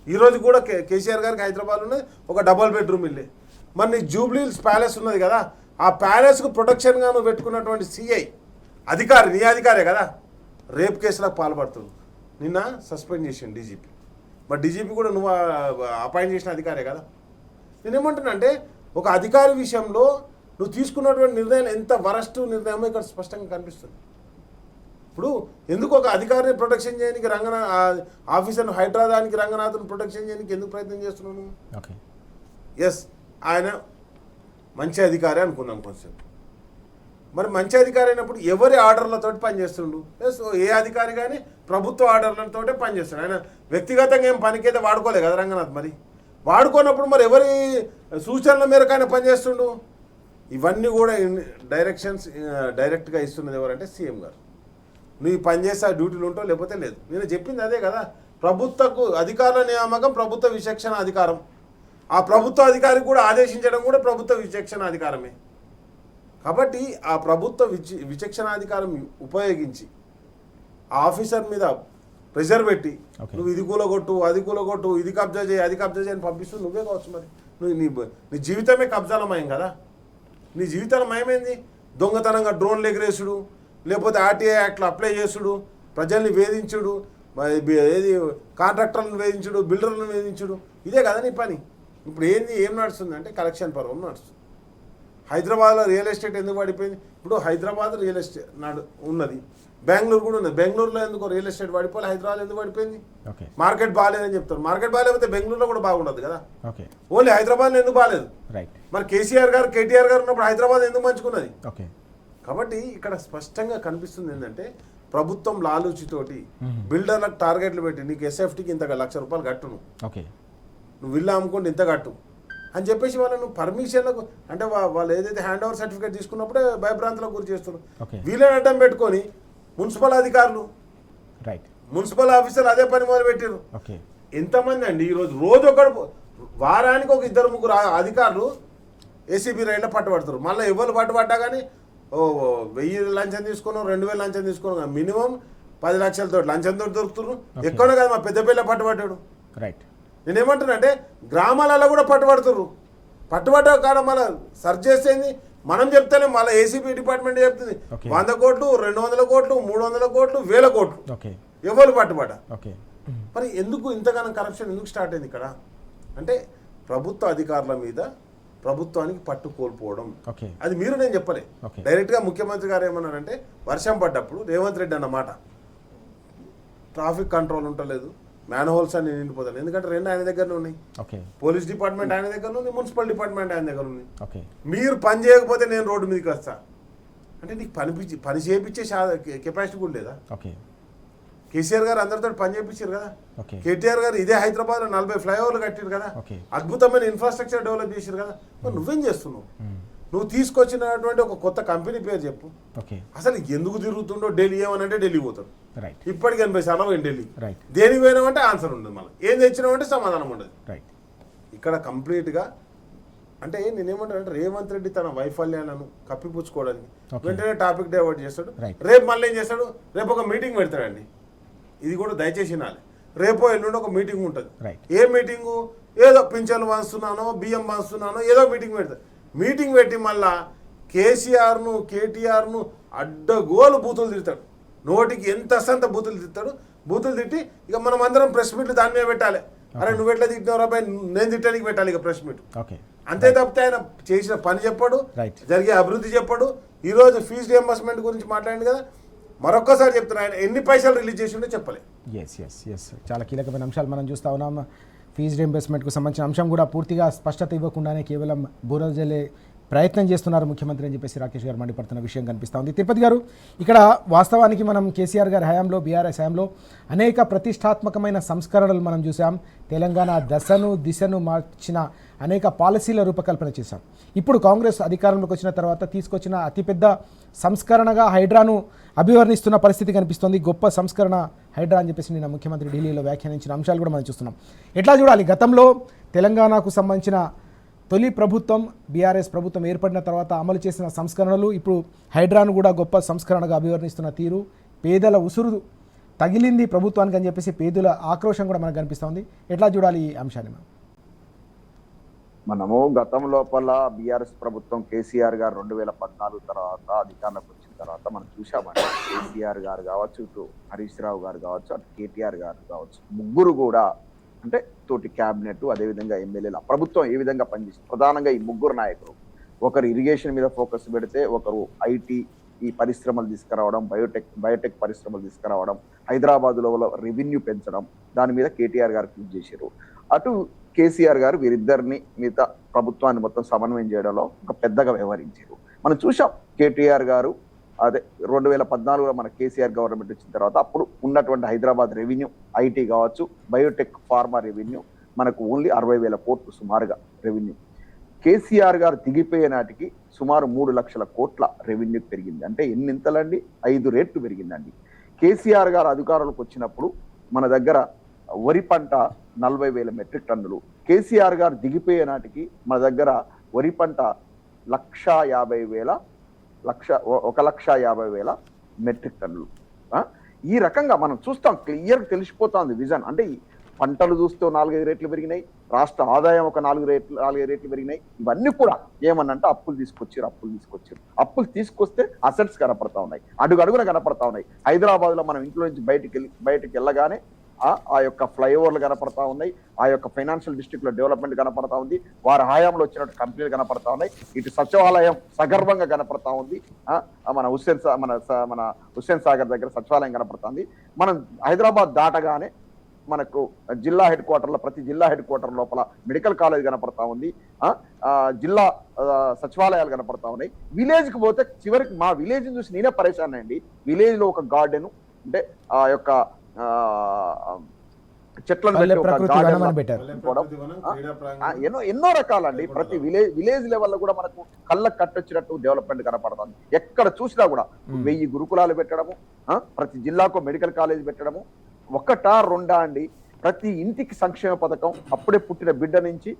ఈరోజు కూడా కేసీఆర్ గారికి హైదరాబాద్ ఉన్నది ఒక డబల్ బెడ్రూమ్ ఇల్లే. మరి నీ జూబ్లీహిల్స్ ప్యాలెస్ ఉన్నది కదా, ఆ ప్యాలెస్కు ప్రొటెక్షన్గా నువ్వు పెట్టుకున్నటువంటి సిఐ అధికారి, నీ అధికారే కదా, రేప్ కేసులకు పాల్పడుతుంది. నిన్న సస్పెండ్ చేసాను డీజీపీ. మరి డీజీపీ కూడా నువ్వు అపాయింట్ చేసిన అధికారే కదా. నేనేమంటున్నా అంటే ఒక అధికారి విషయంలో నువ్వు తీసుకున్నటువంటి నిర్ణయం ఎంత వరస్ట్ నిర్ణయమో ఇక్కడ స్పష్టంగా కనిపిస్తుంది. ఇప్పుడు ఎందుకు ఒక అధికారిని ప్రొటెక్షన్ చేయడానికి ఆఫీసర్ను హైదరాబాద్కి రంగనాథ్ను ప్రొటెక్షన్ చేయడానికి ఎందుకు ప్రయత్నం చేస్తున్నాను? ఓకే, ఎస్ ఆయన మంచి అధికారి అనుకున్నాం కొంచెం. మరి మంచి అధికారి అయినప్పుడు ఎవరి ఆర్డర్లతో పనిచేస్తుండు? ఎస్ ఏ అధికారి కానీ ప్రభుత్వ ఆర్డర్లతో పనిచేస్తాడు. ఆయన వ్యక్తిగతంగా ఏం పనికైతే వాడుకోలేదు కదా రంగనాథ్. మరి వాడుకోనప్పుడు మరి ఎవరి సూచనల మేరకు ఆయన పనిచేస్తుండు? ఇవన్నీ కూడా డైరెక్ట్గా ఇస్తున్నది ఎవరంటే సీఎం గారు. నువ్వు పనిచేస్తే ఆ డ్యూటీలు ఉంటావు, లేకపోతే లేదు. నేను చెప్పింది అదే కదా, ప్రభుత్వకు అధికారుల నియామకం ప్రభుత్వ విచక్షణ అధికారం. ఆ ప్రభుత్వ అధికారి కూడా ఆదేశించడం కూడా ప్రభుత్వ విచక్షణ అధికారమే. కాబట్టి ఆ ప్రభుత్వ విచక్షణాధికారం ఉపయోగించి ఆ ఆఫీసర్ మీద ప్రెషర్ పెట్టి నువ్వు ఇది కూలగొట్టు, అది కూలగొట్టు, ఇది కబ్జా చేయి, అది కబ్జా చేయని పంపిస్తూ నువ్వే కావచ్చు. మరి నువ్వు నీ జీవితమే కబ్జాలమయం కదా. నీ జీవితాల మయమైంది దొంగతనంగా డ్రోన్లు ఎగిరేసుడు, లేకపోతే ఆర్టీఐ యాక్ట్లు అప్లై చేసుడు, ప్రజల్ని వేధించుడు, ఏది కాంట్రాక్టర్లను వేధించుడు, బిల్డర్లను వేధించుడు, ఇదే కదా నీ పని. ఇప్పుడు ఏం నడుస్తుంది అంటే కలెక్షన్ పర్వం నడుస్తుంది. హైదరాబాద్లో రియల్ ఎస్టేట్ ఎందుకు పడిపోయింది? ఇప్పుడు హైదరాబాద్ రియల్ ఎస్టేట్ ఉన్నది, బెంగళూరు కూడా ఉన్నది. బెంగళూరులో ఎందుకు రియల్ ఎస్టేట్ పడిపోయి హైదరాబాద్ ఎందుకు పడిపోయింది? మార్కెట్ బాగాలేదని చెప్తారు. మార్కెట్ బాగాలేకపోతే బెంగళూరులో కూడా బాగుండదు కదా. ఓన్లీ హైదరాబాద్లో ఎందుకు బాగాలేదు? మరి కేసీఆర్ గారు కేటీఆర్ గారు ఉన్నప్పుడు హైదరాబాద్ ఎందుకు మంచుకున్నది? కాబట్టి ఇక్కడ స్పష్టంగా కనిపిస్తుంది ఏంటంటే ప్రభుత్వం లాలూచితోటి బిల్డర్లకు టార్గెట్లు పెట్టి నీకు ఎస్ఎఫ్టీకి ఇంత ₹1,00,000 కట్టును, నువ్వు ఇల్లు అమ్ముకుంటే ఇంత కట్టు అని చెప్పేసి వాళ్ళను పర్మిషన్లకు అంటే వాళ్ళు ఏదైతే హ్యాండ్ ఓవర్ సర్టిఫికేట్ తీసుకున్నప్పుడే భయభ్రాంతులకు గురి చేస్తున్నారు. వీళ్ళని అడ్డం పెట్టుకొని మున్సిపల్ అధికారులు, మున్సిపల్ ఆఫీసర్లు అదే పని మొదలు పెట్టారు. ఎంతమంది అండి ఈరోజు ఒకడు వారానికి ఒక 2-3 అధికారులు ఏసీబీ రైడ్లో పట్టుబడతారు. మళ్ళీ ఎవరు పట్టుబడ్డా కానీ 1000 లంచం తీసుకున్నాం, 2000 లంచం తీసుకున్నాం, మినిమం 10 లక్షలతో లంచంతో దొరుకుతున్నారు. ఎక్కువనే కదా మా పెద్దపల్లి పట్టుబడ్డాడు. నేనేమంటున్నా అంటే గ్రామాలలో కూడా పట్టుబడుతున్నారు. పట్టుబడ్డ కాడ మళ్ళీ సర్చ్ చేసేది మనం చెప్తానే, మళ్ళీ ఏసీబీ డిపార్ట్మెంట్ చెప్తుంది 100 కోట్లు, 200 కోట్లు, 300 కోట్లు, 1000 కోట్లు ఎవరు పట్టుబడ్డా. మరి ఎందుకు ఇంతగానో కరప్షన్ ఎందుకు స్టార్ట్ అయింది ఇక్కడ అంటే ప్రభుత్వ అధికారుల మీద ప్రభుత్వానికి పట్టు కోల్పోవడం. అది నేను చెప్పలే, డైరెక్ట్గా ముఖ్యమంత్రి గారు ఏమన్నారంటే వర్షం పడ్డప్పుడు రేవంత్ రెడ్డి అన్నమాట, ట్రాఫిక్ కంట్రోల్ ఉండలేదు, మ్యాన్ హోల్స్ అని నిండిపోతాను. ఎందుకంటే 2 ఆయన దగ్గరనే ఉన్నాయి. పోలీస్ డిపార్ట్మెంట్ ఆయన దగ్గర ఉంది, మున్సిపల్ డిపార్ట్మెంట్ ఆయన దగ్గర ఉంది. మీరు పని చేయకపోతే నేను రోడ్డు మీదకి వస్తా అంటే నీకు పని చేయించే కెపాసిటీ కూడా లేదా? కేసీఆర్ గారు అందరితో పని చేయించారు కదా. కేటీఆర్ గారు ఇదే హైదరాబాద్లో 40 ఫ్లైఓవర్లు కట్టారు కదా, అద్భుతమైన ఇన్ఫ్రాస్ట్రక్చర్ డెవలప్ చేశారు కదా. మరి నువ్వేం చేస్తున్నావు? నువ్వు తీసుకొచ్చినటువంటి ఒక కొత్త కంపెనీ పేరు చెప్పు. అసలు ఎందుకు తిరుగుతుండో ఢిల్లీ ఏమనంటే ఢిల్లీ పోతాడు. ఇప్పటికి 80 సార్లు పోయింది ఢిల్లీ. దేనికి పోయినామంటే ఆన్సర్ ఉండదు, మళ్ళీ ఏం తెచ్చినామంటే సమాధానం ఉండదు. ఇక్కడ కంప్లీట్గా అంటే నేనేమంటానంటే రేవంత్ రెడ్డి తన వైఫల్యాలను కప్పిపుచ్చుకోవడానికి వెంటనే టాపిక్ డైవర్ట్ చేస్తాడు. రేపు మళ్ళీ ఏం చేస్తాడు, రేపు ఒక మీటింగ్ పెడతాడండి. ఇది కూడా దయచేసి వినాలి. రేపో ఎల్లుండి ఒక మీటింగ్ ఉంటుంది. ఏ మీటింగు? ఏదో పింఛన్లు పంచుతున్నానో, బియ్యం పంచుతున్నానో, ఏదో మీటింగ్ పెడతాడు. మీటింగ్ పెట్టి మళ్ళా కేసీఆర్ను, కేటీఆర్ను అడ్డగోలు బూతులు తిడతాడు. నోటికి ఎంత అసంత బూతులు తిడతాడు. బూతులు తిట్టి ఇక మనం అందరం ప్రెస్ మీట్లు దాని మీద పెట్టాలి. అరే నువ్వు ఎట్లా తిట్టినావు రాబాయ్, నేను తిట్టడానికి పెట్టాలి ఇక ప్రెస్ మీట్. ఓకే, అంతే తప్పితే ఆయన చేసిన పని చెప్పాడు, రైట్. జరిగే అభివృద్ధి చెప్పాడు. ఈరోజు ఫీజు రియంబర్స్మెంట్ గురించి మాట్లాడింది కదా, మరొక్కసారి చెప్తున్నా, ఆయన ఎన్ని పైసలు రిలీజ్ చేసిండో చెప్పలే. ఎస్ చాలా కీలకమైన అంశాలు మనం చూస్తూ ఉన్నాం. ఫీజు రీయింబర్స్మెంట్కు సంబంధించిన అంశం కూడా పూర్తిగా స్పష్టత ఇవ్వకుండానే కేవలం బూరలు జల్లే ప్రయత్నం చేస్తున్నారు ముఖ్యమంత్రి అని చెప్పేసి రాకేష్ గారు మండిపడుతున్న విషయం కనిపిస్తూ ఉంది. తిరుపతి గారు, ఇక్కడ వాస్తవానికి మనం కేసీఆర్ గారి హయాంలో, బీఆర్ఎస్ హయాంలో అనేక ప్రతిష్టాత్మకమైన సంస్కరణలు మనం చూసాం. తెలంగాణ దశను దిశను మార్చిన అనేక పాలసీల రూపకల్పన చేశాం. ఇప్పుడు కాంగ్రెస్ అధికారంలోకి వచ్చిన తర్వాత తీసుకొచ్చిన అతిపెద్ద సంస్కరణగా హైడ్రాను అభివర్ణిస్తున్న పరిస్థితి కనిపిస్తోంది. గొప్ప సంస్కరణ హైడ్రా అని చెప్పేసి నిన్న ముఖ్యమంత్రి ఢిల్లీలో వ్యాఖ్యానించిన అంశాలు కూడా మనం చూస్తున్నాం. ఎట్లా చూడాలి? గతంలో తెలంగాణకు సంబంధించిన తొలి ప్రభుత్వం, బీఆర్ఎస్ ప్రభుత్వం ఏర్పడిన తర్వాత అమలు చేసిన సంస్కరణలు, ఇప్పుడు హైడ్రాను కూడా గొప్ప సంస్కరణగా అభివర్ణిస్తున్న తీరు, పేదల ఉసురు తగిలింది ప్రభుత్వానికి అని చెప్పేసి పేదల ఆక్రోశం కూడా మనకు కనిపిస్తోంది. ఎట్లా చూడాలి ఈ అంశాన్ని? మనము గతం లోపల బీఆర్ఎస్ ప్రభుత్వం కేసీఆర్ గారు 2014 తర్వాత అధికారంలోకి వచ్చిన తర్వాత మనం చూసామండి. కేసీఆర్ గారు కావచ్చు, ఇటు హరీష్ రావు గారు కావచ్చు, అటు కేటీఆర్ గారు కావచ్చు, ముగ్గురు కూడా అంటే తోటి క్యాబినెట్, అదేవిధంగా ఎమ్మెల్యేలు ప్రభుత్వం ఏ విధంగా పనిచేస్తుంది. ప్రధానంగా ఈ ముగ్గురు నాయకులు ఒకరు ఇరిగేషన్ మీద ఫోకస్ పెడితే, ఒకరు ఐటీ ఈ పరిశ్రమలు తీసుకురావడం, బయోటెక్ పరిశ్రమలు తీసుకురావడం, హైదరాబాద్లో రెవెన్యూ పెంచడం, దాని మీద కేటీఆర్ గారు కృషి చేశారు. అటు కేసీఆర్ గారు వీరిద్దరిని మిగతా ప్రభుత్వాన్ని మొత్తం సమన్వయం చేయడంలో ఒక పెద్దగా వ్యవహరించారు. మనం చూసాం కేటీఆర్ గారు అదే 2014లో మన కేసీఆర్ గవర్నమెంట్ వచ్చిన తర్వాత అప్పుడు ఉన్నటువంటి హైదరాబాద్ రెవెన్యూ, ఐటీ కావచ్చు, బయోటెక్, ఫార్మా రెవెన్యూ మనకు ఓన్లీ 60,000 కోట్లు సుమారుగా రెవెన్యూ. కేసీఆర్ గారు దిగిపోయే నాటికి సుమారు 3 లక్షల కోట్ల రెవెన్యూ పెరిగింది. అంటే ఎన్నింతలండి? 5 రెట్లు పెరిగిందండి. కేసీఆర్ గారు అధికారంలోకి వచ్చినప్పుడు మన దగ్గర వరి పంట 40,000 మెట్రిక్ టన్నులు. కేసీఆర్ గారు దిగిపోయే నాటికి మన దగ్గర వరి పంట 1,50,000 మెట్రిక్ టన్నులు. ఈ రకంగా మనం చూస్తాం, క్లియర్గా తెలిసిపోతుంది విజన్. అంటే ఈ పంటలు చూస్తూ 4-5 రెట్లు పెరిగినాయి, రాష్ట్ర ఆదాయం ఒక 4-5 రెట్లు పెరిగినాయి. ఇవన్నీ కూడా ఏమన్నంటే అప్పులు తీసుకొచ్చారు. అప్పులు తీసుకొస్తే అసెట్స్ కనపడతా ఉన్నాయి, అడుగడుగున కనపడతా ఉన్నాయి. హైదరాబాద్లో మనం ఇంట్లో నుంచి బయటికి వెళ్ళగానే ఆ యొక్క ఫ్లైఓవర్లు కనపడతా ఉన్నాయి, ఆ యొక్క ఫైనాన్షియల్ డిస్ట్రిక్ట్ లో డెవలప్మెంట్ కనపడతా ఉంది, వారి హయాంలో వచ్చినట్టు కంపెనీలు కనపడతా ఉన్నాయి. ఇటు సచివాలయం సగర్వంగా కనపడతా ఉంది. మన హుస్సేన్ సాగర్ దగ్గర సచివాలయం కనపడుతుంది. మనం హైదరాబాద్ దాటగానే మనకు జిల్లా హెడ్ క్వార్టర్లో, ప్రతి జిల్లా హెడ్ క్వార్టర్ లోపల మెడికల్ కాలేజ్ కనపడతా ఉంది, జిల్లా సచివాలయాలు కనపడతా ఉన్నాయి. విలేజ్కి పోతే చివరికి మా విలేజ్ చూసి నేనే పరేషాన్ అండి. విలేజ్ లో ఒక గార్డెన్, అంటే ఆ యొక్క చెట్లను ఎన్నో రకాలండి. ప్రతి విలేజ్ లెవెల్లో కూడా మనకు కళ్ళకు కట్టొచ్చినట్టు డెవలప్మెంట్ కనపడుతుంది. ఎక్కడ చూసినా కూడా 1000 గురుకులాలు పెట్టడము, ప్రతి జిల్లాకు మెడికల్ కాలేజ్ పెట్టడము, 1-2 అండి. ప్రతి ఇంటికి సంక్షేమ పథకం, అప్పుడే పుట్టిన బిడ్డ నుంచి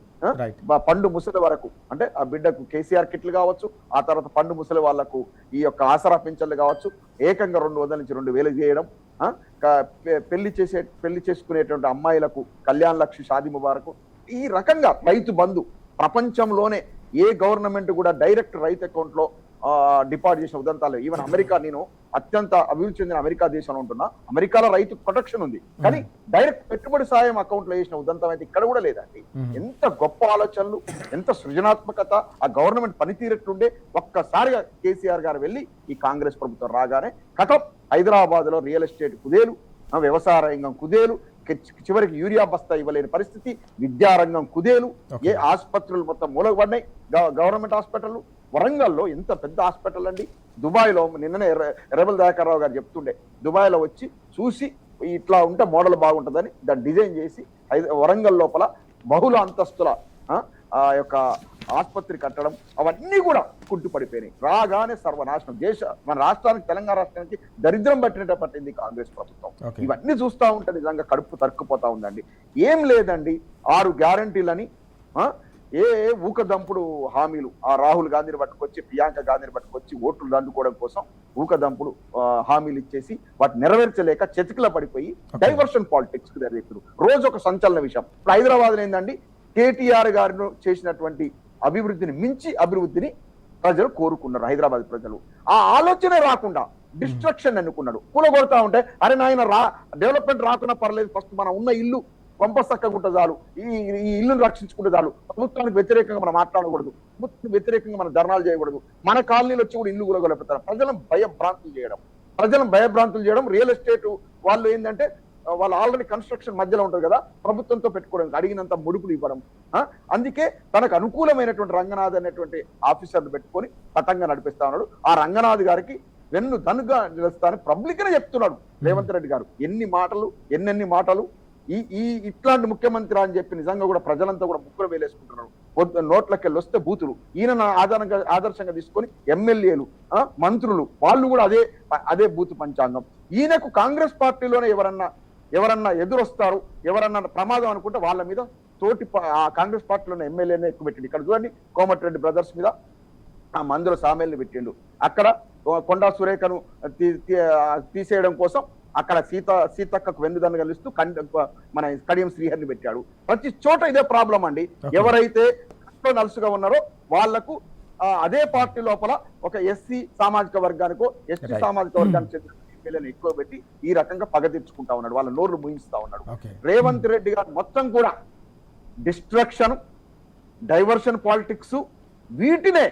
పండు ముసలి వరకు, అంటే ఆ బిడ్డకు కేసీఆర్ కిట్లు కావచ్చు, ఆ తర్వాత పండు ముసలి వాళ్లకు ఈ యొక్క ఆసరా పింఛన్లు కావచ్చు, ఏకంగా 200 నుంచి 2,000 చేయడం, పెళ్లి చేసుకునేటువంటి అమ్మాయిలకు కళ్యాణ్ లక్ష్మి, షాదీ ముబారక్, ఈ రకంగా రైతు బంధు ప్రపంచంలోనే ఏ గవర్నమెంట్ కూడా డైరెక్ట్ రైతు అకౌంట్ లో డిపాజిట్ చేసిన ఉదంతాలు. ఈవెన్ అమెరికా, నేను అత్యంత అభివృద్ధి చెందిన అమెరికా దేశంలో ఉంటున్నా, అమెరికాలో రైతు ప్రొటెక్షన్ ఉంది, కానీ డైరెక్ట్ పెట్టుబడి సాయం అకౌంట్ లో చేసిన ఉదంతం అయితే ఇక్కడ కూడా లేదండి. ఎంత గొప్ప ఆలోచనలు, ఎంత సృజనాత్మకత, ఆ గవర్నమెంట్ పనితీరట్లుండే. ఒక్కసారిగా కేసీఆర్ గారు వెళ్ళి ఈ కాంగ్రెస్ ప్రభుత్వం రాగానే కటప్ హైదరాబాద్ లో రియల్ ఎస్టేట్ కుదేలు, వ్యవసాయ రంగం కుదేలు, చివరికి యూరియా బస్తా ఇవ్వలేని పరిస్థితి, విద్యారంగం కుదేలు, ఏ ఆసుపత్రులు మొత్తం మూలపడినాయి. గవర్నమెంట్ హాస్పిటల్ వరంగల్లో ఎంత పెద్ద హాస్పిటల్ అండి. దుబాయ్లో నిన్ననే రెబల్ దయాకర్ రావు గారు చెప్తుండే, దుబాయ్లో వచ్చి చూసి ఇట్లా ఉంటే మోడల్ బాగుంటుందని దాన్ని డిజైన్ చేసి వరంగల్ లోపల బహుళ అంతస్తుల ఆ యొక్క ఆసుపత్రి కట్టడం, అవన్నీ కూడా కుంటుపడిపోయినాయి. రాగానే సర్వనాశనం. మన రాష్ట్రానికి, తెలంగాణ రాష్ట్రానికి దరిద్రం పట్టినట్టు పట్టింది కాంగ్రెస్ ప్రభుత్వం. ఇవన్నీ చూస్తూ ఉంటే నిజంగా కడుపు తరుక్కుపోతా ఉందండి. ఏం లేదండి, 6 గ్యారంటీలని, ఊకదంపుడు హామీలు, ఆ రాహుల్ గాంధీని పట్టుకొచ్చి, ప్రియాంక గాంధీని పట్టుకొచ్చి ఓట్లు దండుకోవడం కోసం ఊకదంపుడు హామీలు ఇచ్చేసి వాటి నెరవేర్చలేక చతికిల పడిపోయి డైవర్షన్ పాలిటిక్స్ కు జరిగేప్పుడు రోజు ఒక సంచలన విషయం. ఇప్పుడు హైదరాబాద్ లో ఏందండి, కేటీఆర్ గారు చేసినటువంటి అభివృద్ధిని మించి అభివృద్ధిని ప్రజలు కోరుకున్నారు. హైదరాబాద్ ప్రజలు ఆ ఆలోచనే రాకుండా డిస్ట్రక్షన్ అనుకున్నాడు. కూలగొడతా ఉంటే, అరే నాయన డెవలప్మెంట్ రాకున్నా పర్లేదు, ఫస్ట్ మనం ఉన్న ఇల్లు కొంపసక్కగుంట చాలు, ఈ ఇల్లును రక్షించుకుంటే చాలు, ప్రభుత్వానికి వ్యతిరేకంగా మనం మాట్లాడకూడదు, ప్రభుత్వానికి వ్యతిరేకంగా మనం ధర్నాలు చేయకూడదు, మన కాలనీలు వచ్చి కూడా ఇల్లు కూలగొలపెడతారు, ప్రజలను భయభ్రాంతులు చేయడం రియల్ ఎస్టేట్ వాళ్ళు ఏంటంటే వాళ్ళు ఆల్రెడీ కన్స్ట్రక్షన్ మధ్యలో ఉంటారు కదా, ప్రభుత్వంతో పెట్టుకోవడానికి అడిగినంత ముడుపులు ఇవ్వడం. అందుకే తనకు అనుకూలమైనటువంటి రంగనాథ్ అనేటువంటి ఆఫీసర్లు పెట్టుకొని పతంగా నడిపిస్తా ఉన్నాడు. ఆ రంగనాథ్ గారికి వెన్ను దనుగా నిలుస్తానని పబ్లిక్ గా చెప్తున్నాడు రేవంత్ రెడ్డి గారు. ఎన్నెన్ని మాటలు ఈ ఇట్లాంటి ముఖ్యమంత్రి అని చెప్పి నిజంగా కూడా ప్రజలంతా కూడా ముక్కులు వేలేసుకుంటున్నారు. నోట్లకి వెళ్ళి వస్తే బూతులు, ఈయన ఆదర్శంగా తీసుకొని ఎమ్మెల్యేలు, మంత్రులు వాళ్ళు కూడా అదే బూతు పంచాంగం. ఈయనకు కాంగ్రెస్ పార్టీలోనే ఎవరన్నా ఎదురొస్తారు, ఎవరన్నా ప్రమాదం అనుకుంటే వాళ్ళ మీద తోటి కాంగ్రెస్ పార్టీలోనే ఎమ్మెల్యేనే ఎక్కువ పెట్టిండు. ఇక్కడ చూడండి కోమటిరెడ్డి బ్రదర్స్ మీద ఆ మందుల సామెల్ని పెట్టిండు. అక్కడ కొండా సురేఖను తీసేయడం కోసం అక్కడ సీతక్కకు వెన్నుదన్ను కలిస్తూ మన కడియం శ్రీహరిని పెట్టాడు. ప్రతి చోట ఇదే ప్రాబ్లం అండి. ఎవరైతే నలుసుగా ఉన్నారో వాళ్లకు అదే పార్టీ లోపల ఒక ఎస్సీ సామాజిక వర్గానికో ఎస్టీ సామాజిక వర్గానికి చెందిన ఎమ్మెల్యేని ఎక్కువ పెట్టి ఈ రకంగా పగ తీర్చుకుంటా ఉన్నాడు, వాళ్ళ నోర్లు ముగిస్తా ఉన్నాడు. రేవంత్ రెడ్డి గారు మొత్తం కూడా డిస్ట్రక్షన్, డైవర్షన్ పాలిటిక్స్ వీటినే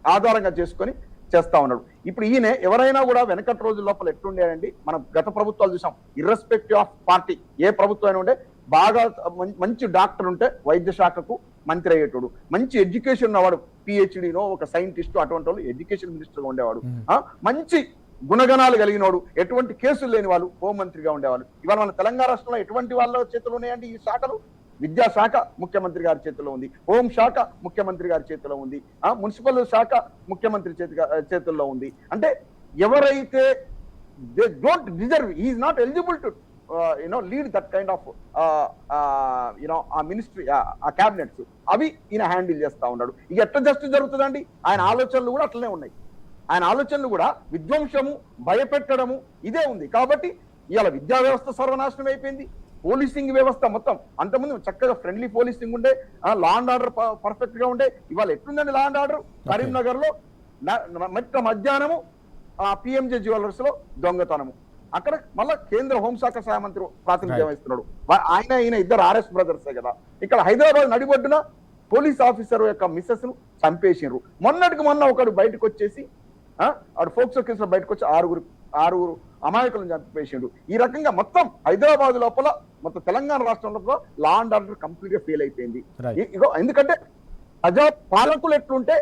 ఆధారంగా చేసుకొని చేస్తా ఉన్నాడు. ఇప్పుడు ఈయన ఎవరైనా కూడా వెనకటి రోజుల లోపల ఎట్లుండేయండి, మనం గత ప్రభుత్వాలు చూసాం, ఇర్రెస్పెక్టివ్ ఆఫ్ పార్టీ ఏ ప్రభుత్వం అయినా ఉండే, బాగా మంచి డాక్టర్ ఉంటే వైద్య శాఖకు మంత్రి అయ్యేటోడు, మంచి ఎడ్యుకేషన్ ఉన్నవాడు పిహెచ్డీనో ఒక సైంటిస్ట్ అటువంటి వాళ్ళు ఎడ్యుకేషన్ మినిస్టర్ గా ఉండేవాడు, మంచి గుణగణాలు కలిగినోడు, ఎటువంటి కేసులు లేని వాళ్ళు హోంమంత్రిగా ఉండేవాళ్ళు. ఇవాళ మన తెలంగాణ రాష్ట్రంలో ఎటువంటి వాళ్ళ చేతులు ఉన్నాయండి ఈ శాఖలు? విద్యాశాఖ ముఖ్యమంత్రి గారి చేతిలో ఉంది, హోం శాఖ ముఖ్యమంత్రి గారి చేతిలో ఉంది, మున్సిపల్ శాఖ ముఖ్యమంత్రి చేతుల్లో ఉంది. అంటే ఎవరైతే they don't deserve, he is not eligible to lead that kind of ఆ మినిస్ట్రీ, ఆ క్యాబినెట్స్ అవి ఈయన హ్యాండిల్ చేస్తా ఉన్నాడు. ఇక ఎట్లా జస్టిస్ జరుగుతుందండి? ఆయన ఆలోచనలు కూడా అట్లనే ఉన్నాయి. ఆయన ఆలోచనలు కూడా విధ్వంసము, భయపెట్టడము ఇదే ఉంది. కాబట్టి ఇవాళ విద్యా వ్యవస్థ సర్వనాశనం అయిపోయింది, పోలీసింగ్ వ్యవస్థ మొత్తం. అంతకుముందు చక్కగా ఫ్రెండ్లీ పోలీసింగ్ ఉండే, లా అండ్ ఆర్డర్ పర్ఫెక్ట్ గా ఉండే. ఇవాళ ఎట్లుందండి లా అండ్ ఆర్డర్? కరీంనగర్ లో మధ్యాహ్నము పిఎంజే జ్యువెలర్స్ లో దొంగతనము, అక్కడ మళ్ళా కేంద్ర హోంశాఖ సహాయ మంత్రి ప్రాతినిధ్యం వహిస్తున్నాడు. ఈయన ఇద్దరు ఆర్ఎస్ బ్రదర్సే కదా. ఇక్కడ హైదరాబాద్ నడిబొడ్డున పోలీస్ ఆఫీసర్ యొక్క మిస్సెస్ ను చంపేసినారు. మొన్న ఒకడు బయటకు వచ్చేసి ఆడు ఫోక్సో కేసులో బయటకు వచ్చి ఆరుగురు అమాయకులను చంపేసిండు. ఈ రకంగా మొత్తం హైదరాబాద్ లోపల, మొత్తం తెలంగాణ రాష్ట్రం లోపల లా అండ్ ఆర్డర్ కంప్లీట్ గా ఫెయిల్ అయిపోయింది. ఎందుకంటే ప్రజా పాలకులు ఎట్లుంటే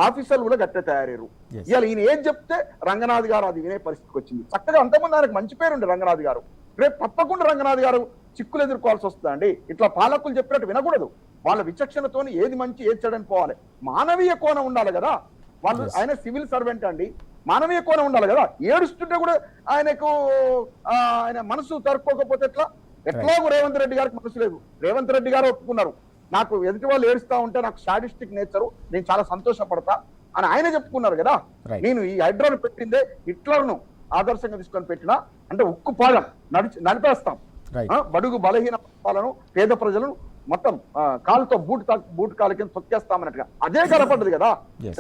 ఆఫీసర్లు కూడా గట్టే తయారయ్యారు. ఇవాళ ఈయన ఏం చెప్తే రంగనాథ్ గారు అది వినే పరిస్థితికి వచ్చింది. చక్కగా అంతకుముందు ఆయనకు మంచి పేరుండే రంగనాథ్ గారు, రేపు తప్పకుండా రంగనాథ్ గారు చిక్కులు ఎదుర్కోవాల్సి వస్తుందండి. ఇట్లా పాలకులు చెప్పినట్టు వినకూడదు. వాళ్ళ విచక్షణతో ఏది మంచి ఏది చెడని పోవాలి. మానవీయ కోణం ఉండాలి కదా. వాళ్ళు ఆయన సివిల్ సర్వెంట్ అండి, మానవీయ కోణం ఉండాలి కదా. ఏడుస్తుంటే కూడా ఆయన మనసు తరుపుకోకపోతే ఎట్లాగో రేవంత్ రెడ్డి గారికి మనసు లేదు. రేవంత్ రెడ్డి గారు ఒప్పుకున్నారు, నాకు ఎదుటి వాళ్ళు ఏడుస్తా ఉంటే నాకు సాడిస్టిక్ నేచరు, నేను చాలా సంతోషపడతా అని ఆయన చెప్పుకున్నారు కదా. నేను ఈ హైడ్రాను పెట్టిందే హిట్లర్ను ఆదర్శంగా తీసుకొని పెట్టినా అంటే ఉక్కు పాదం నడిపేస్తాం, బడుగు బలహీన వర్గాలను, పేద ప్రజలను మొత్తం కాలుతో బూట్ కాలు కింద తొక్కేస్తామన్నట్టుగా అదే కనపడ్డది కదా.